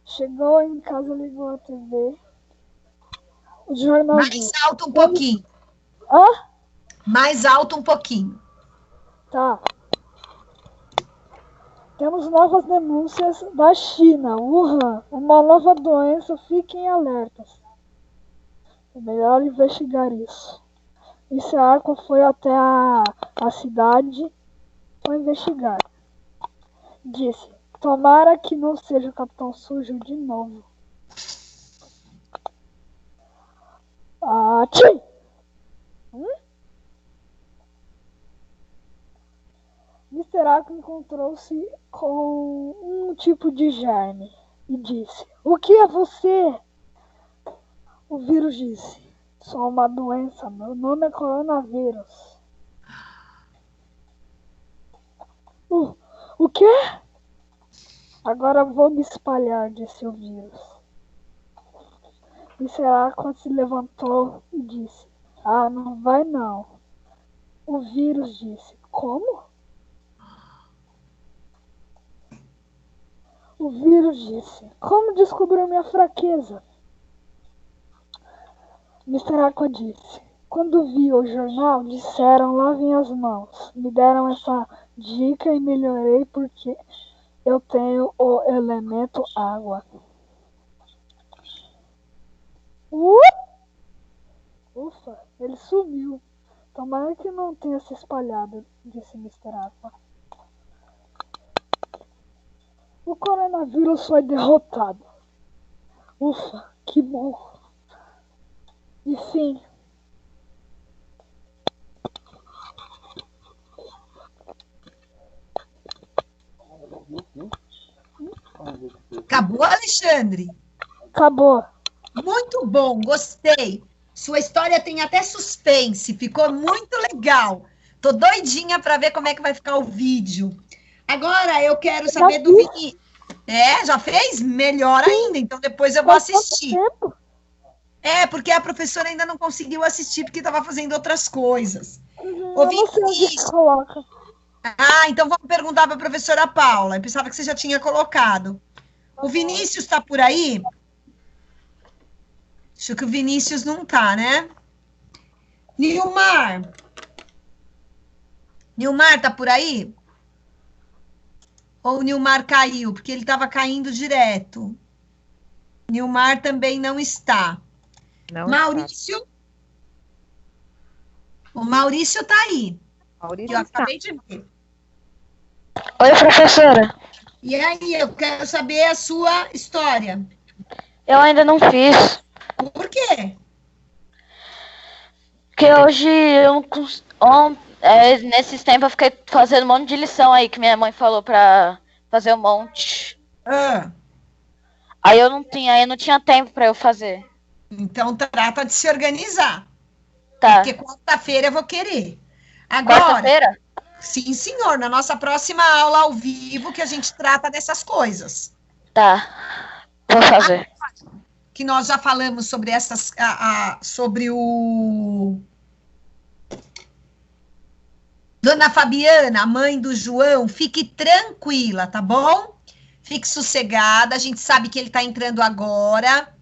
Chegou em casa, ligou a TV. O jornalzinho. Mais alto um pouquinho. Hã? Mais alto um pouquinho. Tá. Temos novas denúncias da China, Wuhan, uma nova doença, fiquem alertas. É melhor investigar isso. Esse Aqua foi até a cidade para investigar. Disse, tomara que não seja o Capitão Sujo de novo. Tchim! Mr. Aqua encontrou-se com um tipo de germe e disse, o que é você? O vírus disse, sou uma doença, meu nome é coronavírus. O quê? Agora vou me espalhar, disse o vírus. Mr. Aqua se levantou e disse, não vai não. O vírus disse, como? O vírus disse, como descobriu minha fraqueza? Mr. Aqua disse, quando vi o jornal, disseram lavem as mãos. Me deram essa dica e melhorei porque eu tenho o elemento água. Ufa, ele sumiu. Tomara que não tenha se espalhado, disse Mr. Aqua. O coronavírus foi derrotado. Ufa, que bom. Enfim. Acabou, Alexandre? Acabou. Muito bom, gostei. Sua história tem até suspense, ficou muito legal. Tô doidinha para ver como é que vai ficar o vídeo. Agora eu quero saber do Vinícius. Já fez? Melhor ainda, então depois eu vou assistir. Porque a professora ainda não conseguiu assistir porque estava fazendo outras coisas. Ô, Vinícius. Então vamos perguntar para a professora Paula. Eu pensava que você já tinha colocado. O Vinícius está por aí? Acho que o Vinícius não tá, né? Nilmar. Nilmar tá por aí? Ou o Nilmar caiu? Porque ele estava caindo direto. Nilmar também não está. Não Maurício? está. O Maurício tá aí. Maurício Eu está. acabei de ver. Oi, professora. E aí, eu quero saber a sua história. Eu ainda não fiz. Por quê? Porque hoje eu não nesses tempos eu fiquei fazendo um monte de lição aí que minha mãe falou pra fazer um monte. Aí eu não tinha tempo pra eu fazer. Então trata de se organizar. Tá. Porque quarta-feira eu vou querer. Agora, Quarta-feira? Sim, senhor. Na nossa próxima aula ao vivo que a gente trata dessas coisas. Tá. Vou fazer. Que nós já falamos sobre essas, sobre o... Dona Fabiana, a mãe do João, fique tranquila, tá bom? Fique sossegada, a gente sabe que ele está entrando agora,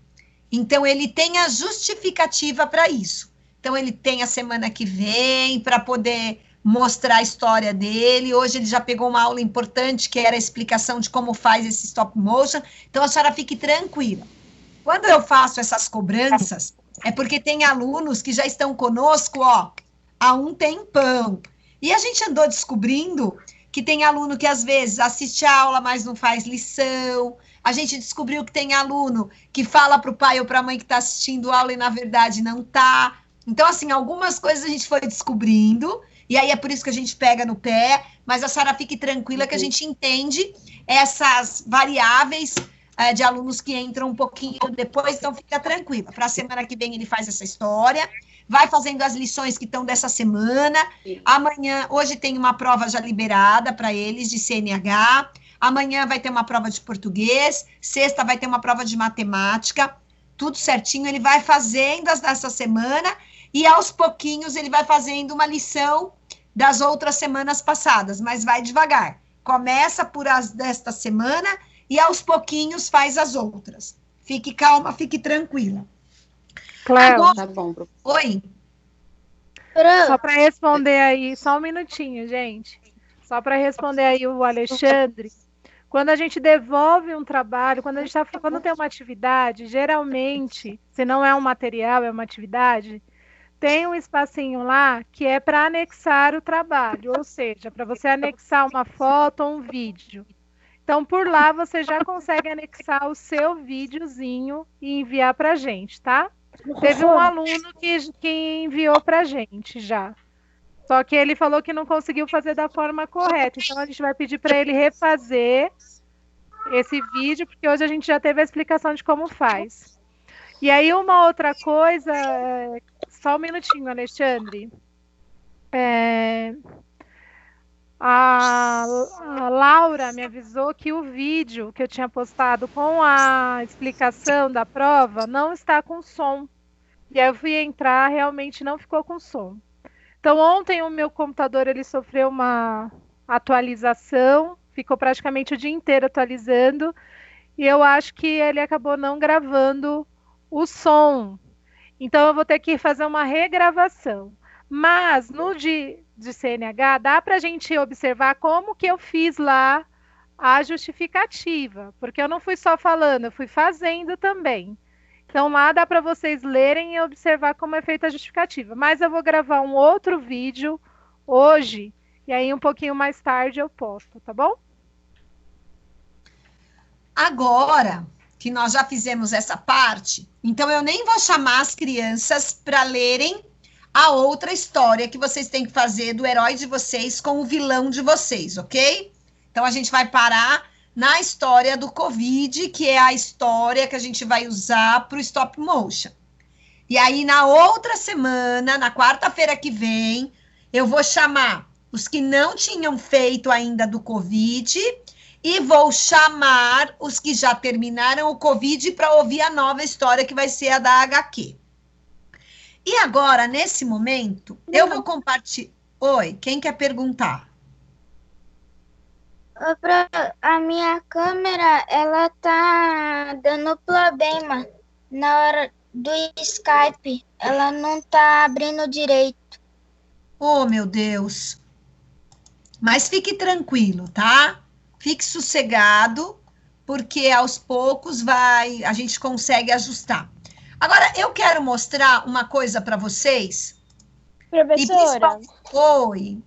então ele tem a justificativa para isso. Então ele tem a semana que vem para poder mostrar a história dele. Hoje ele já pegou uma aula importante, que era a explicação de como faz esse stop motion, então a senhora fique tranquila. Quando eu faço essas cobranças, é porque tem alunos que já estão conosco, há um tempão. E a gente andou descobrindo que tem aluno que às vezes assiste a aula, mas não faz lição. A gente descobriu que tem aluno que fala para o pai ou para a mãe que está assistindo a aula e na verdade não está. Então, assim, algumas coisas a gente foi descobrindo, e aí é por isso que a gente pega no pé, mas a senhora fique tranquila que a gente entende essas variáveis de alunos que entram um pouquinho depois, então fica tranquila. Para a semana que vem ele faz essa história, vai fazendo as lições que estão dessa semana. Amanhã, hoje tem uma prova já liberada para eles de CNH, amanhã vai ter uma prova de português, sexta vai ter uma prova de matemática, tudo certinho, ele vai fazendo essa semana, e aos pouquinhos ele vai fazendo uma lição das outras semanas passadas, mas vai devagar. Começa por as desta semana e aos pouquinhos faz as outras. Fique calma, fique tranquila. Cléo, agora, Tá bom, professora. oi. Só para responder aí, só um minutinho, gente. Só para responder aí o Alexandre. Quando a gente devolve um trabalho, quando tem uma atividade, geralmente, se não é um material, é uma atividade, tem um espacinho lá que é para anexar o trabalho, ou seja, para você anexar uma foto ou um vídeo. Então, por lá, você já consegue anexar o seu videozinho e enviar para a gente, tá? Teve um aluno que enviou para a gente já. Só que ele falou que não conseguiu fazer da forma correta. Então, a gente vai pedir para ele refazer esse vídeo, porque hoje a gente já teve a explicação de como faz. E aí, uma outra coisa... Só um minutinho, Alexandre. A Laura me avisou que o vídeo que eu tinha postado com a explicação da prova não está com som. E aí eu fui entrar, realmente não ficou com som. Então, ontem o meu computador ele sofreu uma atualização, ficou praticamente o dia inteiro atualizando, e eu acho que ele acabou não gravando o som. Então, eu vou ter que fazer uma regravação. Mas, no de CNH, dá para a gente observar como que eu fiz lá a justificativa. Porque eu não fui só falando, eu fui fazendo também. Então, lá dá para vocês lerem e observar como é feita a justificativa. Mas eu vou gravar um outro vídeo hoje, e aí um pouquinho mais tarde eu posto, tá bom? Agora que nós já fizemos essa parte, então eu nem vou chamar as crianças para lerem a outra história que vocês têm que fazer do herói de vocês com o vilão de vocês, ok? Então a gente vai parar na história do Covid, que é a história que a gente vai usar para o stop motion. E aí na outra semana, na quarta-feira que vem, eu vou chamar os que não tinham feito ainda do Covid e vou chamar os que já terminaram o Covid para ouvir a nova história que vai ser a da HQ. E agora, nesse momento, eu vou compartilhar... Oi, quem quer perguntar? A minha câmera, ela tá dando problema na hora do Skype. Ela não tá abrindo direito. Oh, meu Deus. Mas fique tranquilo, tá? Fique sossegado, porque aos poucos a gente consegue ajustar. Agora, eu quero mostrar uma coisa para vocês. Professora. Oi.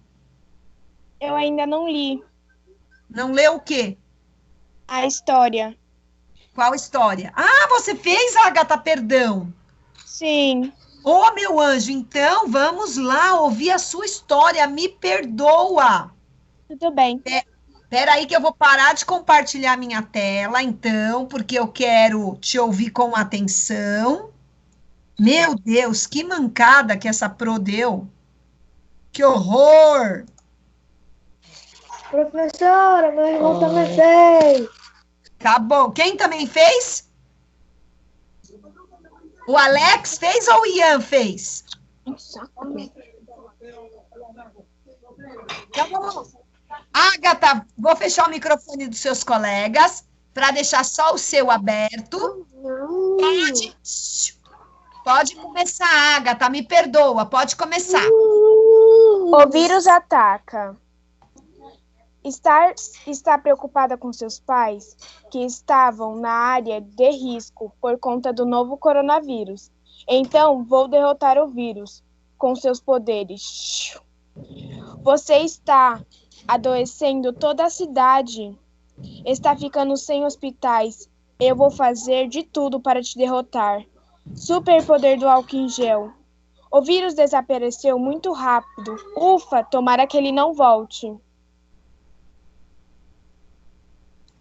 Eu ainda não li. Não leu o quê? A história. Qual história? Ah, você fez, Agatha, perdão. Sim. Ô, meu anjo, então vamos lá ouvir a sua história. Me perdoa. Tudo bem. Espera aí que eu vou parar de compartilhar minha tela, então, porque eu quero te ouvir com atenção. Meu Deus, que mancada que essa Pro deu. Que horror! Professora, meu irmão também fez. Tá bom. Quem também fez? O Alex fez ou o Ian fez? Então, Agatha, vou fechar o microfone dos seus colegas para deixar só o seu aberto. Pode começar, Agatha, me perdoa, pode começar. O vírus ataca. Está preocupada com seus pais, que estavam na área de risco por conta do novo coronavírus. Então, vou derrotar o vírus com seus poderes. Você está adoecendo toda a cidade. Está ficando sem hospitais. Eu vou fazer de tudo para te derrotar. Superpoder do álcool em gel. O vírus desapareceu muito rápido. Ufa, tomara que ele não volte.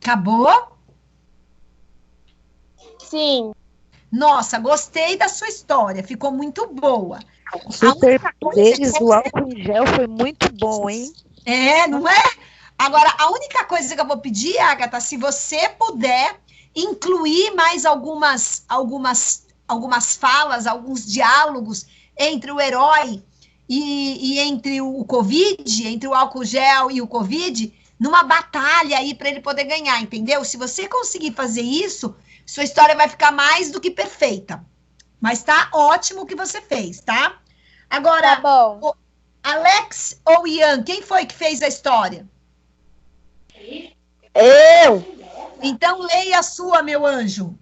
Acabou? Sim. Nossa, gostei da sua história, ficou muito boa. Superpoderes do álcool em gel foi muito bom, hein? É, não é? Agora, a única coisa que eu vou pedir, Agatha, se você puder incluir mais algumas falas, alguns diálogos entre o herói e entre o Covid, entre o álcool gel e o Covid, numa batalha aí para ele poder ganhar, entendeu? Se você conseguir fazer isso, sua história vai ficar mais do que perfeita. Mas tá ótimo o que você fez, tá? Agora, tá bom. Alex ou Ian, quem foi que fez a história? Eu. Então leia a sua, meu anjo.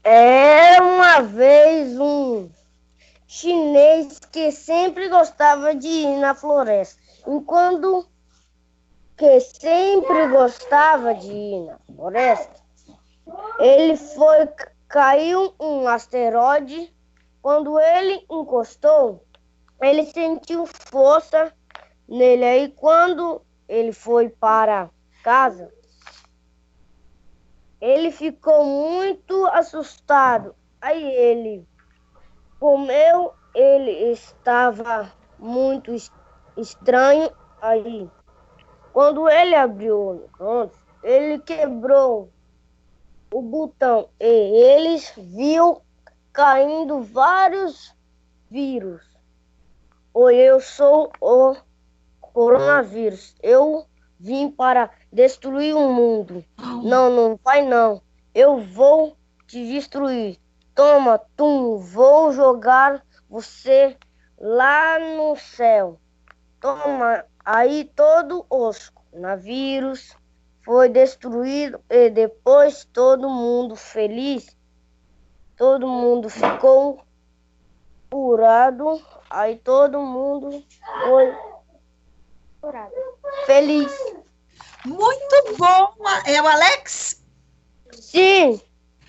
Era uma vez um chinês que sempre gostava de ir na floresta. Enquanto que sempre gostava de ir na floresta, caiu um asteroide. Quando ele encostou, ele sentiu força nele. Aí quando ele foi para casa, ele ficou muito assustado. Aí ele comeu, ele estava muito estranho. Aí, quando ele abriu o micro-ondas, ele quebrou o botão e eles viu caindo vários vírus. Oi, eu sou o coronavírus. Eu vim para destruir o mundo. Não vai não. Eu vou te destruir. Toma, vou jogar você lá no céu. Toma, aí todo os coronavírus foi destruído e depois todo mundo feliz. Todo mundo ficou curado. Aí todo mundo foi curado. Feliz. Muito bom. É o Alex? Sim.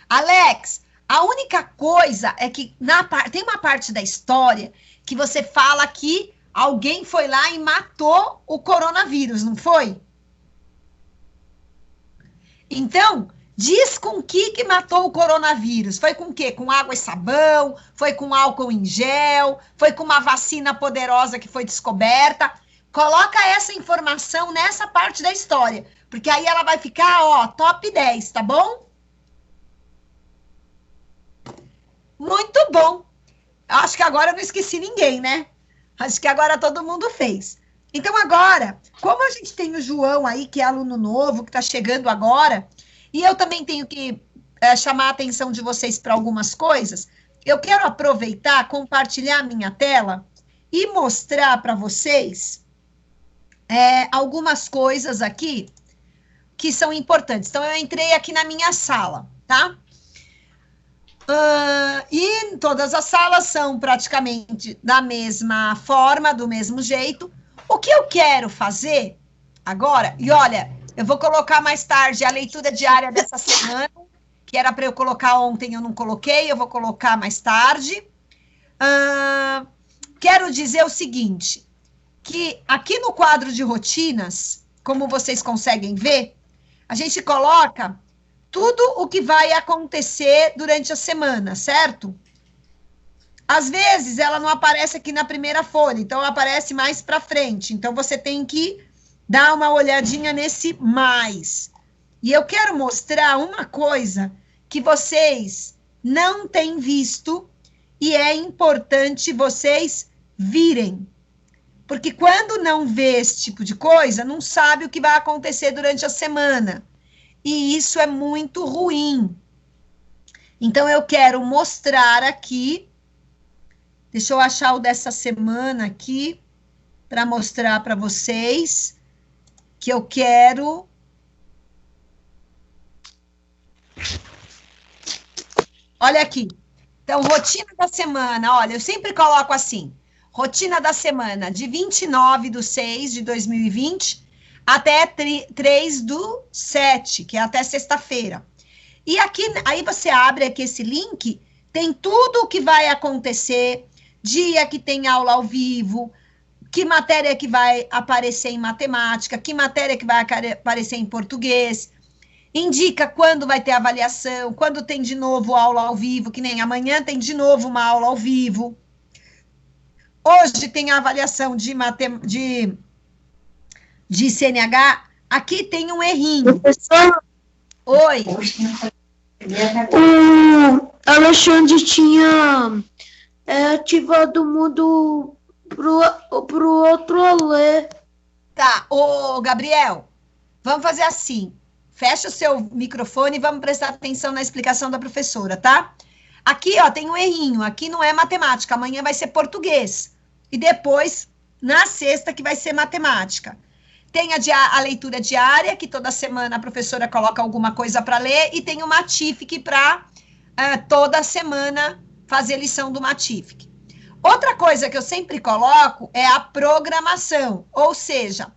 Alex, a única coisa é que tem uma parte da história que você fala que alguém foi lá e matou o coronavírus, não foi? Então, diz com que matou o coronavírus. Foi com o quê? Com água e sabão? Foi com álcool em gel? Foi com uma vacina poderosa que foi descoberta? Coloca essa informação nessa parte da história, porque aí ela vai ficar, ó, top 10, tá bom? Muito bom. Acho que agora eu não esqueci ninguém, né? Acho que agora todo mundo fez. Então agora, como a gente tem o João aí, que é aluno novo, que está chegando agora, e eu também tenho que chamar a atenção de vocês para algumas coisas, eu quero aproveitar, compartilhar a minha tela e mostrar para vocês algumas coisas aqui que são importantes. Então, eu entrei aqui na minha sala, tá? E todas as salas são praticamente da mesma forma, do mesmo jeito. O que eu quero fazer agora, e olha, eu vou colocar mais tarde a leitura diária dessa semana, que era para eu colocar ontem, eu não coloquei, eu vou colocar mais tarde. Quero dizer o seguinte, que aqui no quadro de rotinas, como vocês conseguem ver, a gente coloca tudo o que vai acontecer durante a semana, certo? Às vezes, ela não aparece aqui na primeira folha, então ela aparece mais para frente. Então, você tem que dar uma olhadinha nesse mais. E eu quero mostrar uma coisa que vocês não têm visto e é importante vocês virem. Porque quando não vê esse tipo de coisa, não sabe o que vai acontecer durante a semana. E isso é muito ruim. Então, eu quero mostrar aqui. Deixa eu achar o dessa semana aqui, para mostrar para vocês que eu quero. Olha aqui. Então, rotina da semana. Olha, eu sempre coloco assim. Rotina da semana, de 29/6/2020 até 3/7, que é até sexta-feira. E aqui, aí você abre aqui esse link, tem tudo o que vai acontecer, dia que tem aula ao vivo, que matéria que vai aparecer em matemática, que matéria que vai aparecer em português, indica quando vai ter avaliação, quando tem de novo aula ao vivo, que nem amanhã tem de novo uma aula ao vivo. Hoje tem a avaliação de CNH. Aqui tem um errinho. Professor? Oi. O Alexandre tinha ativando o mundo pro outro rolê. Tá, ô Gabriel, vamos fazer assim. Fecha o seu microfone e vamos prestar atenção na explicação da professora, tá? Aqui, ó, tem um errinho. Aqui não é matemática. Amanhã vai ser português. E depois, na sexta, que vai ser matemática. Tem a leitura diária, que toda semana a professora coloca alguma coisa para ler. E tem o Matific para toda semana fazer lição do Matific. Outra coisa que eu sempre coloco é a programação. Ou seja,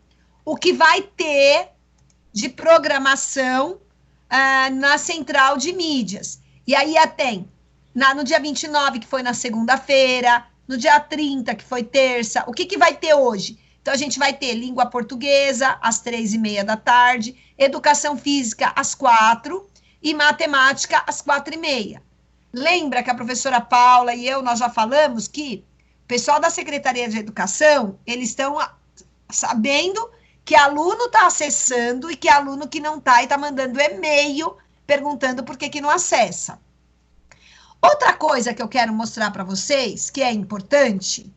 o que vai ter de programação na central de mídias. E aí tem, no dia 29, que foi na segunda-feira, no dia 30, que foi terça, o que vai ter hoje? Então, a gente vai ter língua portuguesa, às 3h30 da tarde, educação física, às 4h, e matemática, às 4h30. Lembra que a professora Paula e eu, nós já falamos que o pessoal da Secretaria de Educação, eles estão sabendo que aluno está acessando e que aluno que não está e está mandando e-mail perguntando por que não acessa. Outra coisa que eu quero mostrar para vocês, que é importante,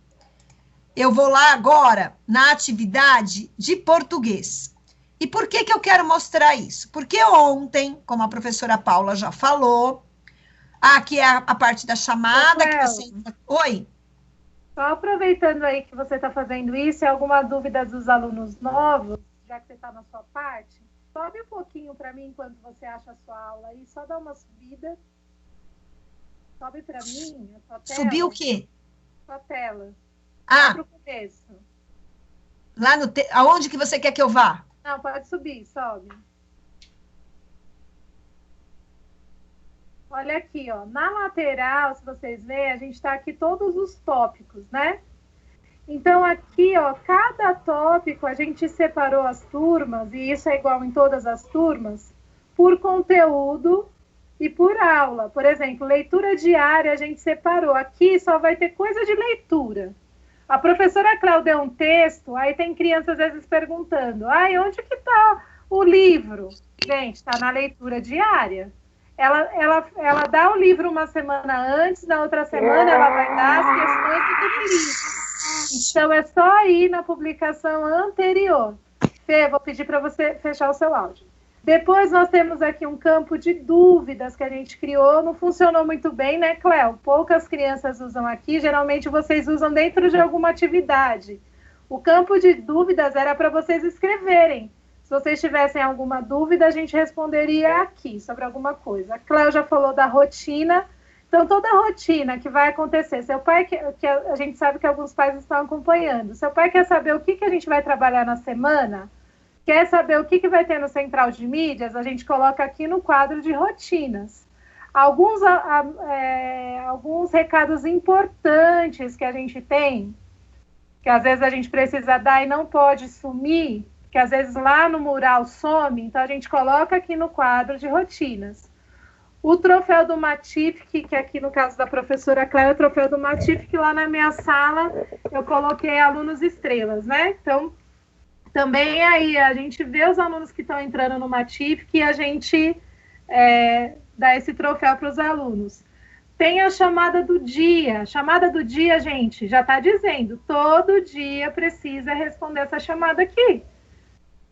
eu vou lá agora na atividade de português. E por que eu quero mostrar isso? Porque ontem, como a professora Paula já falou, aqui é a parte da chamada. Que você... Oi? Só aproveitando aí que você está fazendo isso, alguma dúvida dos alunos novos, já que você está na sua parte, sobe um pouquinho para mim enquanto você acha a sua aula aí, só dá uma subida. Sobe para mim a sua tela. Subir o quê? Sua tela. Ah! Para o começo. Lá aonde que você quer que eu vá? Não, pode subir, sobe. Olha aqui, ó, na lateral, se vocês verem, a gente está aqui todos os tópicos, né? Então, aqui, ó, cada tópico, a gente separou as turmas, e isso é igual em todas as turmas, por conteúdo e por aula. Por exemplo, leitura diária, a gente separou. Aqui só vai ter coisa de leitura. A professora Cláudia deu um texto, aí tem crianças às vezes perguntando, onde que está o livro? Gente, está na leitura diária. Ela dá o livro uma semana antes, na outra semana ela vai dar as questões do livro. Então, é só ir na publicação anterior. Fê, vou pedir para você fechar o seu áudio. Depois, nós temos aqui um campo de dúvidas que a gente criou. Não funcionou muito bem, né, Cléo? Poucas crianças usam aqui. Geralmente, vocês usam dentro de alguma atividade. O campo de dúvidas era para vocês escreverem. Se vocês tivessem alguma dúvida, a gente responderia aqui sobre alguma coisa. A Cléo já falou da rotina. Então, toda a rotina que vai acontecer. Seu pai, que a gente sabe que alguns pais estão acompanhando. Seu pai quer saber o que a gente vai trabalhar na semana? Quer saber o que vai ter no Central de Mídias? A gente coloca aqui no quadro de rotinas. Alguns recados importantes que a gente tem, que às vezes a gente precisa dar e não pode sumir, que às vezes lá no mural some, então a gente coloca aqui no quadro de rotinas. O troféu do Matific, que aqui no caso da professora Cléo, o troféu do Matific, lá na minha sala eu coloquei alunos estrelas, né? Então, também aí a gente vê os alunos que estão entrando no Matific e a gente dá esse troféu para os alunos. Tem a chamada do dia. A chamada do dia, gente, já está dizendo, todo dia precisa responder essa chamada aqui.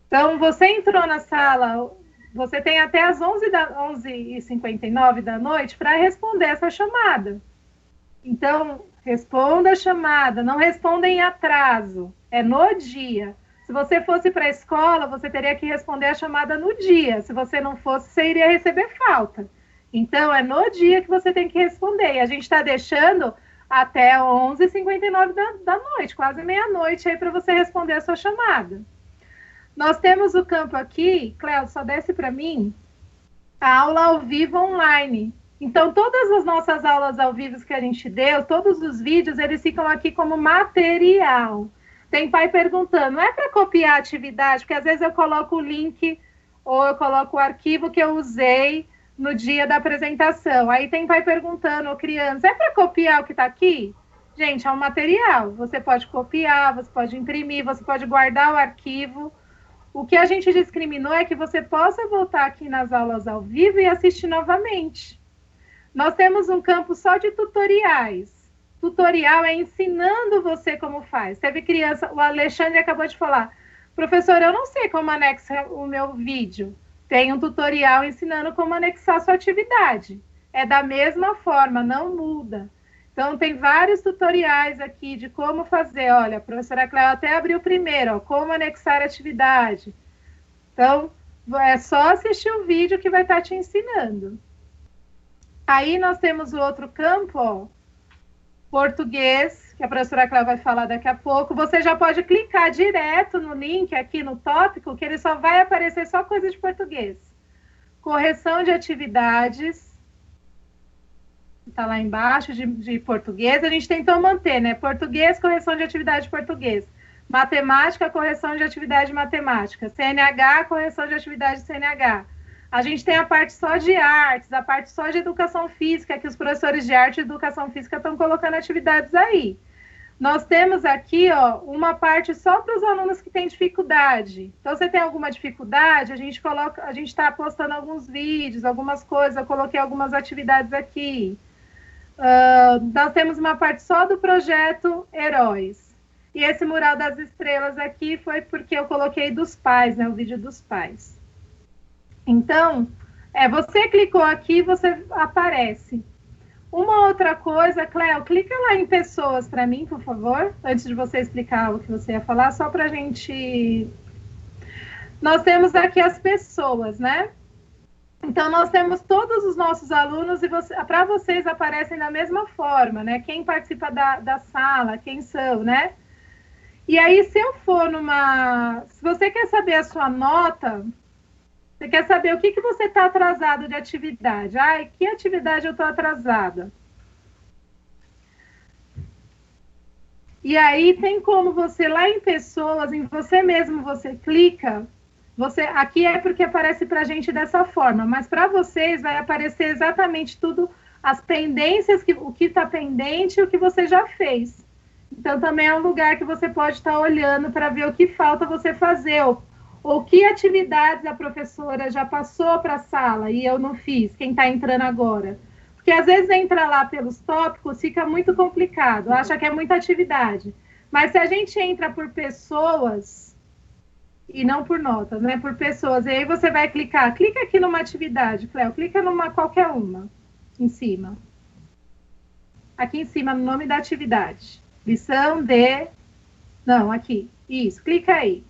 Então, você entrou na sala, você tem até as 11h59 da noite para responder essa chamada. Então, responda a chamada, não responda em atraso, é no dia. Se você fosse para a escola, você teria que responder a chamada no dia. Se você não fosse, você iria receber falta. Então, é no dia que você tem que responder. E a gente está deixando até 11h59 da noite, quase meia-noite, aí para você responder a sua chamada. Nós temos o campo aqui, Cléo, só desce para mim, a aula ao vivo online. Então, todas as nossas aulas ao vivo que a gente deu, todos os vídeos, eles ficam aqui como material. Tem pai perguntando, não é para copiar a atividade? Porque às vezes eu coloco o link ou eu coloco o arquivo que eu usei no dia da apresentação. Aí tem pai perguntando, ou criança, é para copiar o que está aqui? Gente, é um material. Você pode copiar, você pode imprimir, você pode guardar o arquivo. O que a gente discriminou é que você possa voltar aqui nas aulas ao vivo e assistir novamente. Nós temos um campo só de tutoriais. tutorial é ensinando você como faz. Teve criança, o Alexandre acabou de falar, professor, eu não sei como anexar o meu vídeo. Tem um tutorial ensinando como anexar a sua atividade. É da mesma forma, não muda. Então, tem vários tutoriais aqui de como fazer. Olha, a professora Cléo até abriu primeiro, ó, como anexar a atividade. Então, é só assistir o vídeo que vai estar te ensinando. Aí, nós temos o outro campo, ó, português, que a professora Cléo vai falar daqui a pouco. Você já pode clicar direto no link aqui no tópico, que ele só vai aparecer só coisa de português. Correção de atividades. Está lá embaixo, de português. A gente tentou manter, né? Português, correção de atividade de português. Matemática, correção de atividade de matemática. CNH, correção de atividade de CNH. A gente tem a parte só de artes, a parte só de educação física, que os professores de arte e educação física estão colocando atividades aí. Nós temos aqui, ó, uma parte só para os alunos que têm dificuldade. Então, você tem alguma dificuldade, a gente está postando alguns vídeos, algumas coisas, eu coloquei algumas atividades aqui. Nós temos uma parte só do projeto Heróis. E esse mural das estrelas aqui foi porque eu coloquei dos pais, né? O vídeo dos pais. Então, você clicou aqui, você aparece. Uma outra coisa, Cléo, clica lá em pessoas para mim, por favor, antes de você explicar o que você ia falar, só para a gente... Nós temos aqui as pessoas, né? Então, nós temos todos os nossos alunos e para vocês aparecem da mesma forma, né? Quem participa da sala, quem são, né? E aí, se eu for se você quer saber a sua nota, você quer saber o que você está atrasado de atividade. Ai, que atividade eu estou atrasada? E aí, tem como você, lá em pessoas, em você mesmo, você clica... aqui é porque aparece para a gente dessa forma, mas para vocês vai aparecer exatamente tudo, as pendências, o que está pendente e o que você já fez. Então, também é um lugar que você pode estar olhando para ver o que falta você fazer, ou que atividades a professora já passou para a sala e eu não fiz, quem está entrando agora. Porque às vezes entra lá pelos tópicos, fica muito complicado, acha que é muita atividade. Mas se a gente entra por pessoas... e não por notas, né? Por pessoas. E aí você vai clica aqui numa atividade, Cléo, clica numa qualquer uma, em cima. Aqui em cima, no nome da atividade. Lição de... Não, aqui. Isso, clica aí,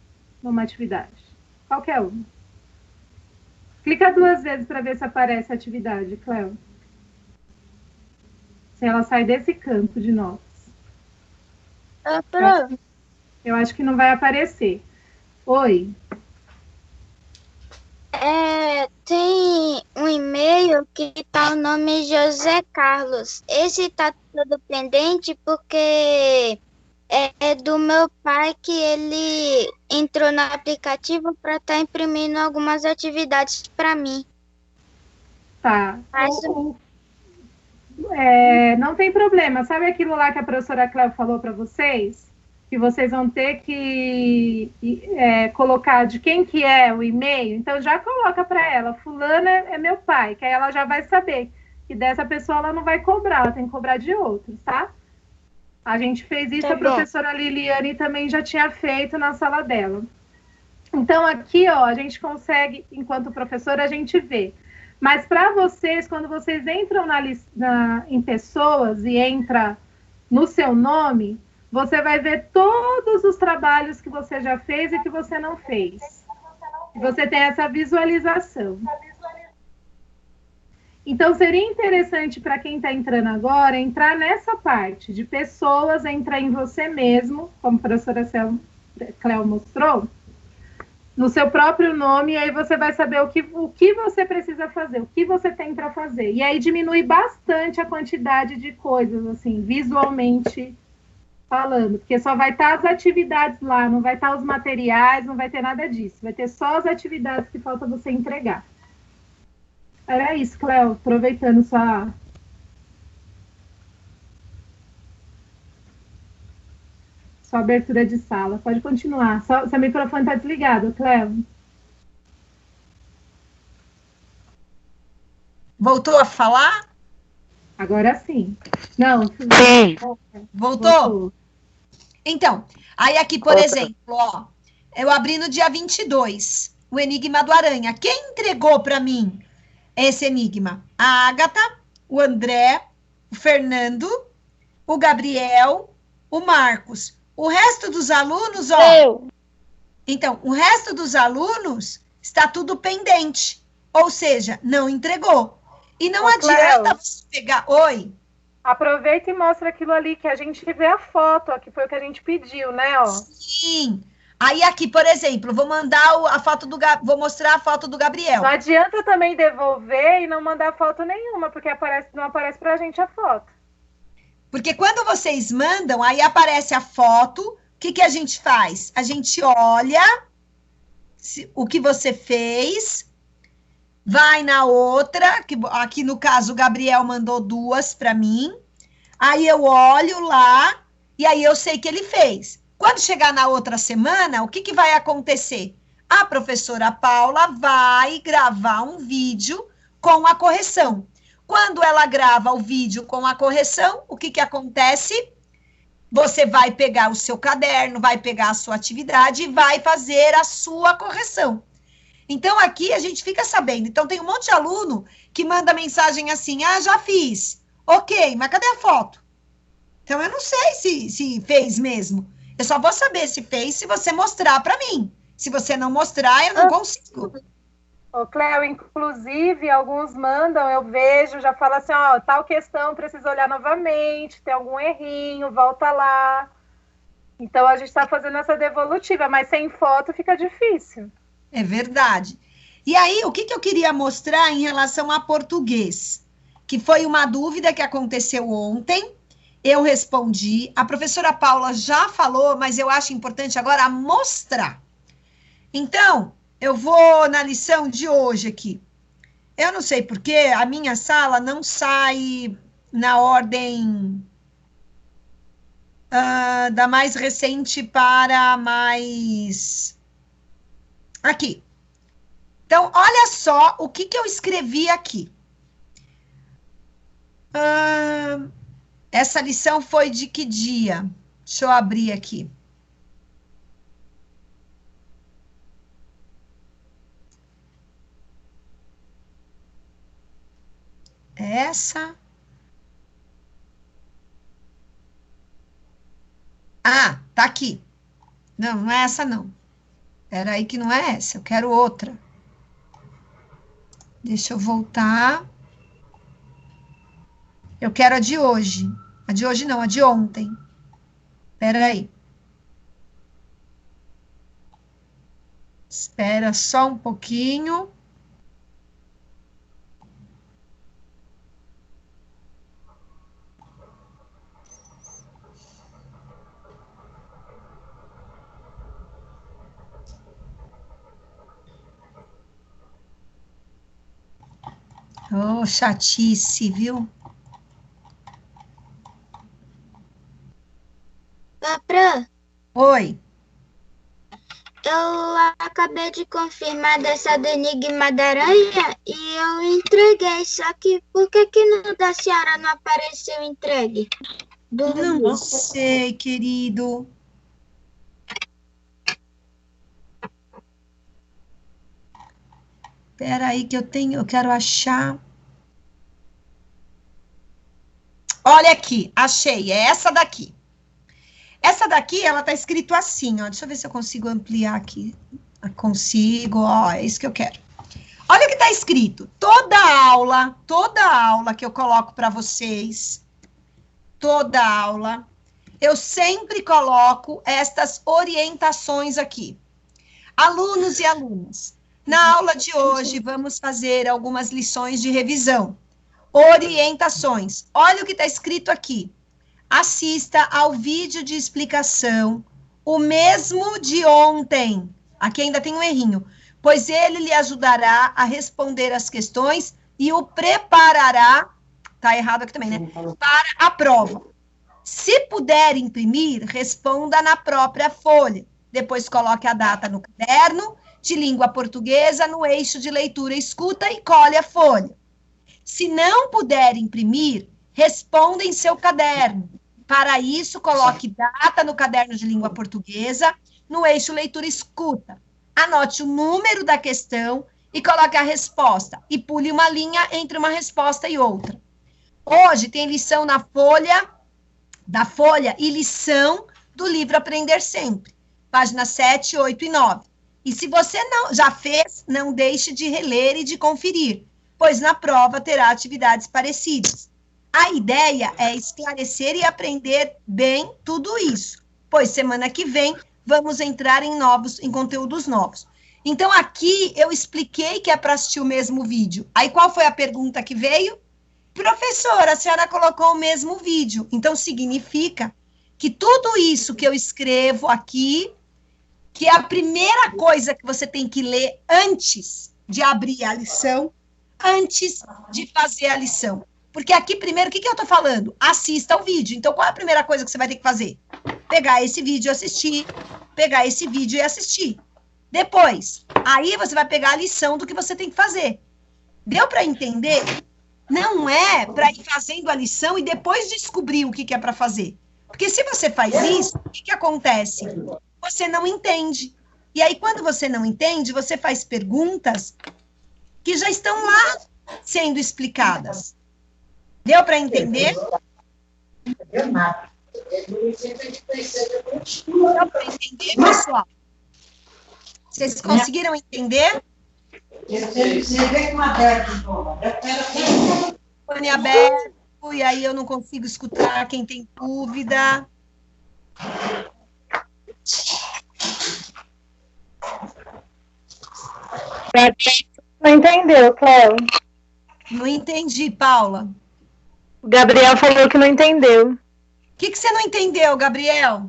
numa atividade. Qualquer uma. Clica 2 vezes para ver se aparece a atividade, Cléo. Se ela sai desse campo de notas. Eu acho que não vai aparecer. Oi. Tem um e-mail que tá o nome José Carlos. Esse tá todo pendente porque é do meu pai que ele entrou no aplicativo para estar imprimindo algumas atividades para mim. Tá. Não tem problema. Sabe aquilo lá que a professora Cléo falou para vocês? Que vocês vão ter que colocar de quem que é o e-mail, então já coloca para ela, fulana é meu pai, que aí ela já vai saber que dessa pessoa ela não vai cobrar, ela tem que cobrar de outros, tá? A gente fez isso, a professora Liliane também já tinha feito na sala dela. Então aqui, ó, a gente consegue, enquanto professora, a gente vê. Mas para vocês, quando vocês entram em pessoas e entra no seu nome, você vai ver todos os trabalhos que você já fez e que você não fez. E você tem essa visualização. Então, seria interessante para quem está entrando agora, entrar nessa parte de pessoas, entrar em você mesmo, como a professora Cléo mostrou, no seu próprio nome, e aí você vai saber o que você precisa fazer, o que você tem para fazer. E aí diminui bastante a quantidade de coisas, assim, visualmente falando, porque só vai estar as atividades lá, não vai estar os materiais, não vai ter nada disso, vai ter só as atividades que falta você entregar. Era isso, Cléo, aproveitando sua abertura de sala. Pode continuar. Seu microfone está desligado, Cléo. Voltou a falar? Agora sim. Não. Sim. Voltou? Então, aí aqui, por exemplo, ó, eu abri no dia 22, o Enigma do Aranha. Quem entregou para mim esse enigma? A Agatha, o André, o Fernando, o Gabriel, o Marcos. O resto dos alunos, ó. Eu. Então, o resto dos alunos está tudo pendente. Ou seja, não entregou. E não adianta você pegar... Oi? Aproveita e mostra aquilo ali, que a gente vê a foto, ó, que foi o que a gente pediu, né? Ó. Sim. Aí aqui, por exemplo, vou mandar a foto do... Vou mostrar a foto do Gabriel. Não adianta também devolver e não mandar foto nenhuma, porque não aparece pra gente a foto. Porque quando vocês mandam, aí aparece a foto, o que a gente faz? A gente olha o que você fez, vai na outra, que aqui no caso o Gabriel mandou 2 para mim, aí eu olho lá, e aí eu sei que ele fez. Quando chegar na outra semana, o que vai acontecer? A professora Paula vai gravar um vídeo com a correção. Quando ela grava o vídeo com a correção, o que acontece? Você vai pegar o seu caderno, vai pegar a sua atividade e vai fazer a sua correção. Então, aqui a gente fica sabendo. Então, tem um monte de aluno que manda mensagem assim, já fiz. Ok, mas cadê a foto? Então, eu não sei se fez mesmo. Eu só vou saber se fez se você mostrar para mim. Se você não mostrar, eu não consigo. Ô, Cléo, inclusive, alguns mandam, eu vejo, já fala assim, ó, tal questão, precisa olhar novamente, tem algum errinho, volta lá. Então, a gente está fazendo essa devolutiva, mas sem foto fica difícil. É verdade. E aí, o que eu queria mostrar em relação a português? Que foi uma dúvida que aconteceu ontem, eu respondi, a professora Paula já falou, mas eu acho importante agora mostrar. Então, eu vou na lição de hoje aqui. Eu não sei porque a minha sala não sai na ordem da mais recente para a mais... Aqui. Então, olha só o que eu escrevi aqui. Essa lição foi de que dia? Deixa eu abrir aqui. Essa. Tá aqui. Não é essa, não. Espera aí que não é essa, eu quero outra. Deixa eu voltar. Eu quero a de hoje. A de hoje não, a de ontem. Espera aí. Espera só um pouquinho. Oh, chatice, viu? Paprã. Oi. Eu acabei de confirmar dessa do Enigma da Aranha e eu entreguei, só que por que no da senhora não apareceu entregue? Não sei, querido. Espera aí que eu quero achar. Olha aqui, achei, é essa daqui. Essa daqui, ela tá escrito assim, ó. Deixa eu ver se eu consigo ampliar aqui. Consigo, ó, é isso que eu quero. Olha o que tá escrito. Toda aula que eu coloco para vocês, toda aula, eu sempre coloco estas orientações aqui. Alunos e alunas, na aula de hoje, vamos fazer algumas lições de revisão. Orientações. Olha o que está escrito aqui. Assista ao vídeo de explicação, o mesmo de ontem. Aqui ainda tem um errinho. Pois ele lhe ajudará a responder as questões e o preparará, tá errado aqui também, né? Para a prova. Se puder imprimir, responda na própria folha. Depois coloque a data no caderno de língua portuguesa no eixo de leitura e escuta e colhe a folha. Se não puder imprimir, responda em seu caderno. Para isso, coloque data no caderno de língua portuguesa, no eixo leitura-escuta. Anote o número da questão e coloque a resposta. E pule uma linha entre uma resposta e outra. Hoje tem lição da folha e lição do livro Aprender Sempre. Páginas 7, 8 e 9. E se você já fez, não deixe de reler e de conferir, pois na prova terá atividades parecidas. A ideia é esclarecer e aprender bem tudo isso, pois semana que vem vamos entrar em conteúdos novos. Então, aqui eu expliquei que é para assistir o mesmo vídeo. Aí, qual foi a pergunta que veio? Professora, a senhora colocou o mesmo vídeo. Então, significa que tudo isso que eu escrevo aqui, que é a primeira coisa que você tem que ler antes de abrir a lição, antes de fazer a lição. Porque aqui, primeiro, o que eu estou falando? Assista ao vídeo. Então, qual é a primeira coisa que você vai ter que fazer? Pegar esse vídeo e assistir. Pegar esse vídeo e assistir. Depois, aí você vai pegar a lição do que você tem que fazer. Deu para entender? Não é para ir fazendo a lição e depois descobrir o que é para fazer. Porque se você faz isso, o que acontece? Você não entende. E aí, quando você não entende, você faz perguntas que já estão lá sendo explicadas. Deu para entender? Deu nada. Deu para entender, pessoal? Vocês conseguiram entender? Fone aberto, e aí eu não consigo escutar quem tem dúvida. Não entendeu, Cléo? Não entendi, Paula. O Gabriel falou que não entendeu. O que você não entendeu, Gabriel?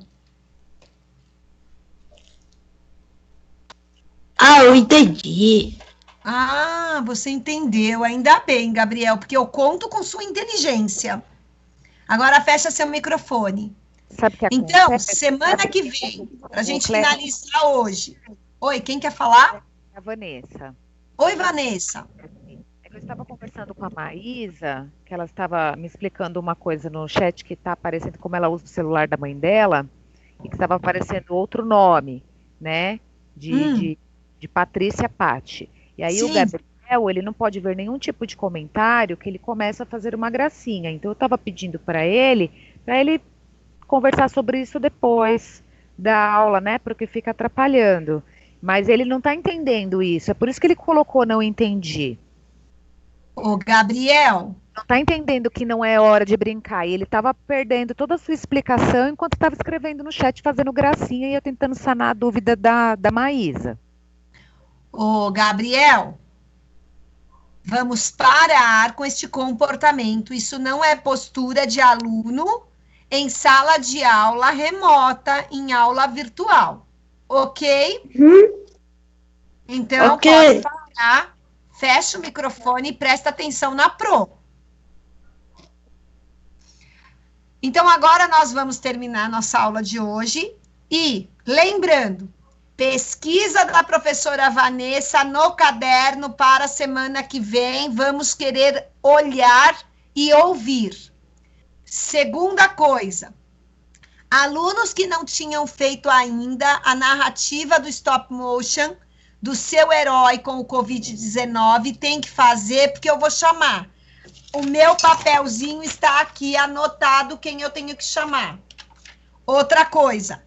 Ah, eu entendi. Ah, você entendeu. Ainda bem, Gabriel, porque eu conto com sua inteligência. Agora fecha seu microfone. Sabe que então, semana que vem, para a gente finalizar hoje. Oi, quem quer falar? A Vanessa. Oi, Vanessa. Eu estava conversando com a Maísa, que ela estava me explicando uma coisa no chat que está aparecendo como ela usa o celular da mãe dela, e que estava aparecendo outro nome, né? De Patrícia Patti. E aí Sim. O Gabriel, ele não pode ver nenhum tipo de comentário que ele começa a fazer uma gracinha. Então eu estava pedindo para ele conversar sobre isso depois da aula, né? Porque fica atrapalhando. Mas ele não está entendendo isso. É por isso que ele colocou não entendi. Ô, Gabriel. Não está entendendo que não é hora de brincar. E ele estava perdendo toda a sua explicação enquanto estava escrevendo no chat, fazendo gracinha e eu tentando sanar a dúvida da Maísa. Ô, Gabriel, vamos parar com este comportamento. Isso não é postura de aluno em sala de aula remota, em aula virtual. Ok? Então, pode parar, fecha o microfone e presta atenção na Pro. Então, agora nós vamos terminar nossa aula de hoje. E, lembrando, pesquisa da professora Vanessa no caderno para a semana que vem. Vamos querer olhar e ouvir. Segunda coisa, alunos que não tinham feito ainda a narrativa do stop motion do seu herói com o Covid-19, tem que fazer, porque eu vou chamar. O meu papelzinho está aqui anotado quem eu tenho que chamar. Outra coisa,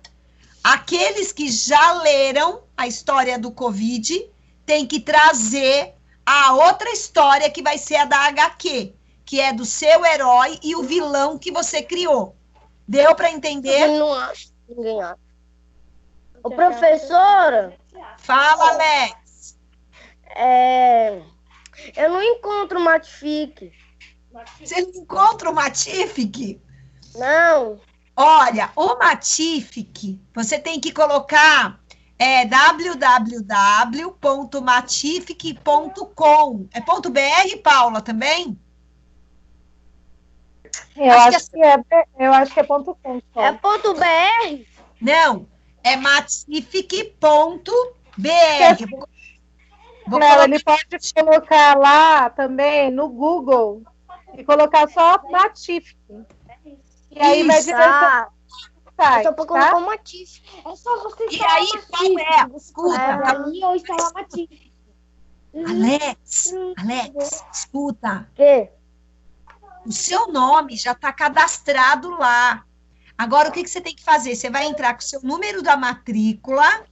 aqueles que já leram a história do Covid, tem que trazer a outra história que vai ser a da HQ, que é do seu herói e o vilão que você criou. Deu para entender? Eu não acho ninguém acha. Ô, professora. Fala, Alex. Eu não encontro o Matifique. Você não encontra o Matifique? Não. Olha, o Matifique, você tem que colocar www.matifique.com. É .br, Paula, também? Eu acho que é .com. Só. É .br? Não, é matifique.br. Não, ele pode colocar lá também no Google e colocar só Matif. E aí vai direcionar. É só pra colocar o Matif. É só você E aí, qual é? Escuta. ali ou instalar Matif. Alex, escuta. Quê? O seu nome já está cadastrado lá. Agora, o que você tem que fazer? Você vai entrar com o seu número da matrícula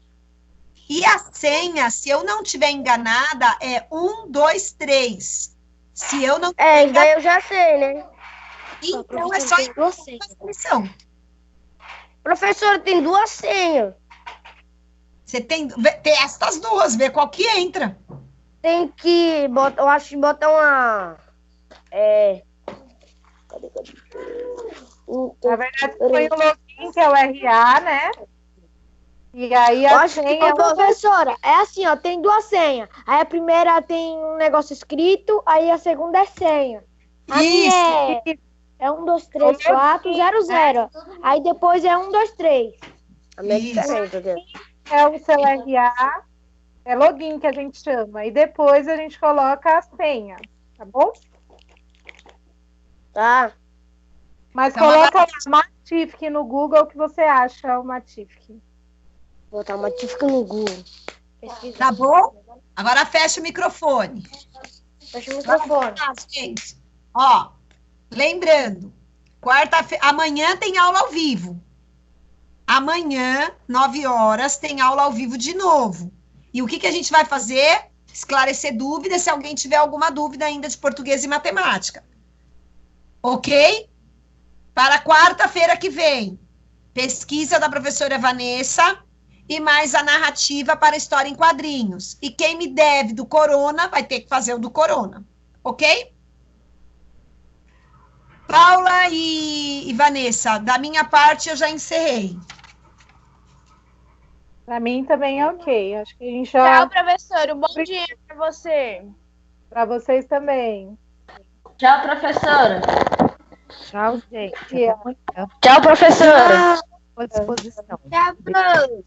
e a senha, se eu não estiver enganada, é 1, 2, 3. Se eu não isso daí eu já sei, né? Então é só entrar com a inscrição. Professor, tem 2 senhas. Você testa as 2, vê qual que entra. Tem que botar, eu acho que botar uma... Cadê? Na verdade, foi o login, que é o RA, né? E aí a senha... Professora, é assim, ó, tem 2 senhas. Aí a primeira tem um negócio escrito, aí a segunda é senha. A minha é 1, 2, 3, 4, 0, 0. Aí depois é 1, 2, 3. A minha é diferente, é o seu RA, é login que a gente chama. E depois a gente coloca a senha, tá bom? Tá. Mas então, coloca lá Matif no Google, o que você acha o Matif? Vou botar o Matif no Google. Pesquisa. Tá bom? Agora fecha o microfone. Fecha o microfone. Gente. Ó, lembrando, amanhã tem aula ao vivo. Amanhã, 9 horas, tem aula ao vivo de novo. E o que a gente vai fazer? Esclarecer dúvidas, se alguém tiver alguma dúvida ainda de português e matemática. Ok? Para quarta-feira que vem, pesquisa da professora Vanessa e mais a narrativa para história em quadrinhos. E quem me deve do Corona, vai ter que fazer o do Corona. Ok? Paula e Vanessa, da minha parte eu já encerrei. Para mim também é ok. Acho que a gente já... Tchau, professor. Um bom dia para você. Para vocês também. Tchau, professora. Tchau, gente. Tchau, professora. À disposição. Tchau, Bruno.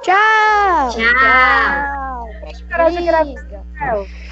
Tchau. Tchau. Beijo para a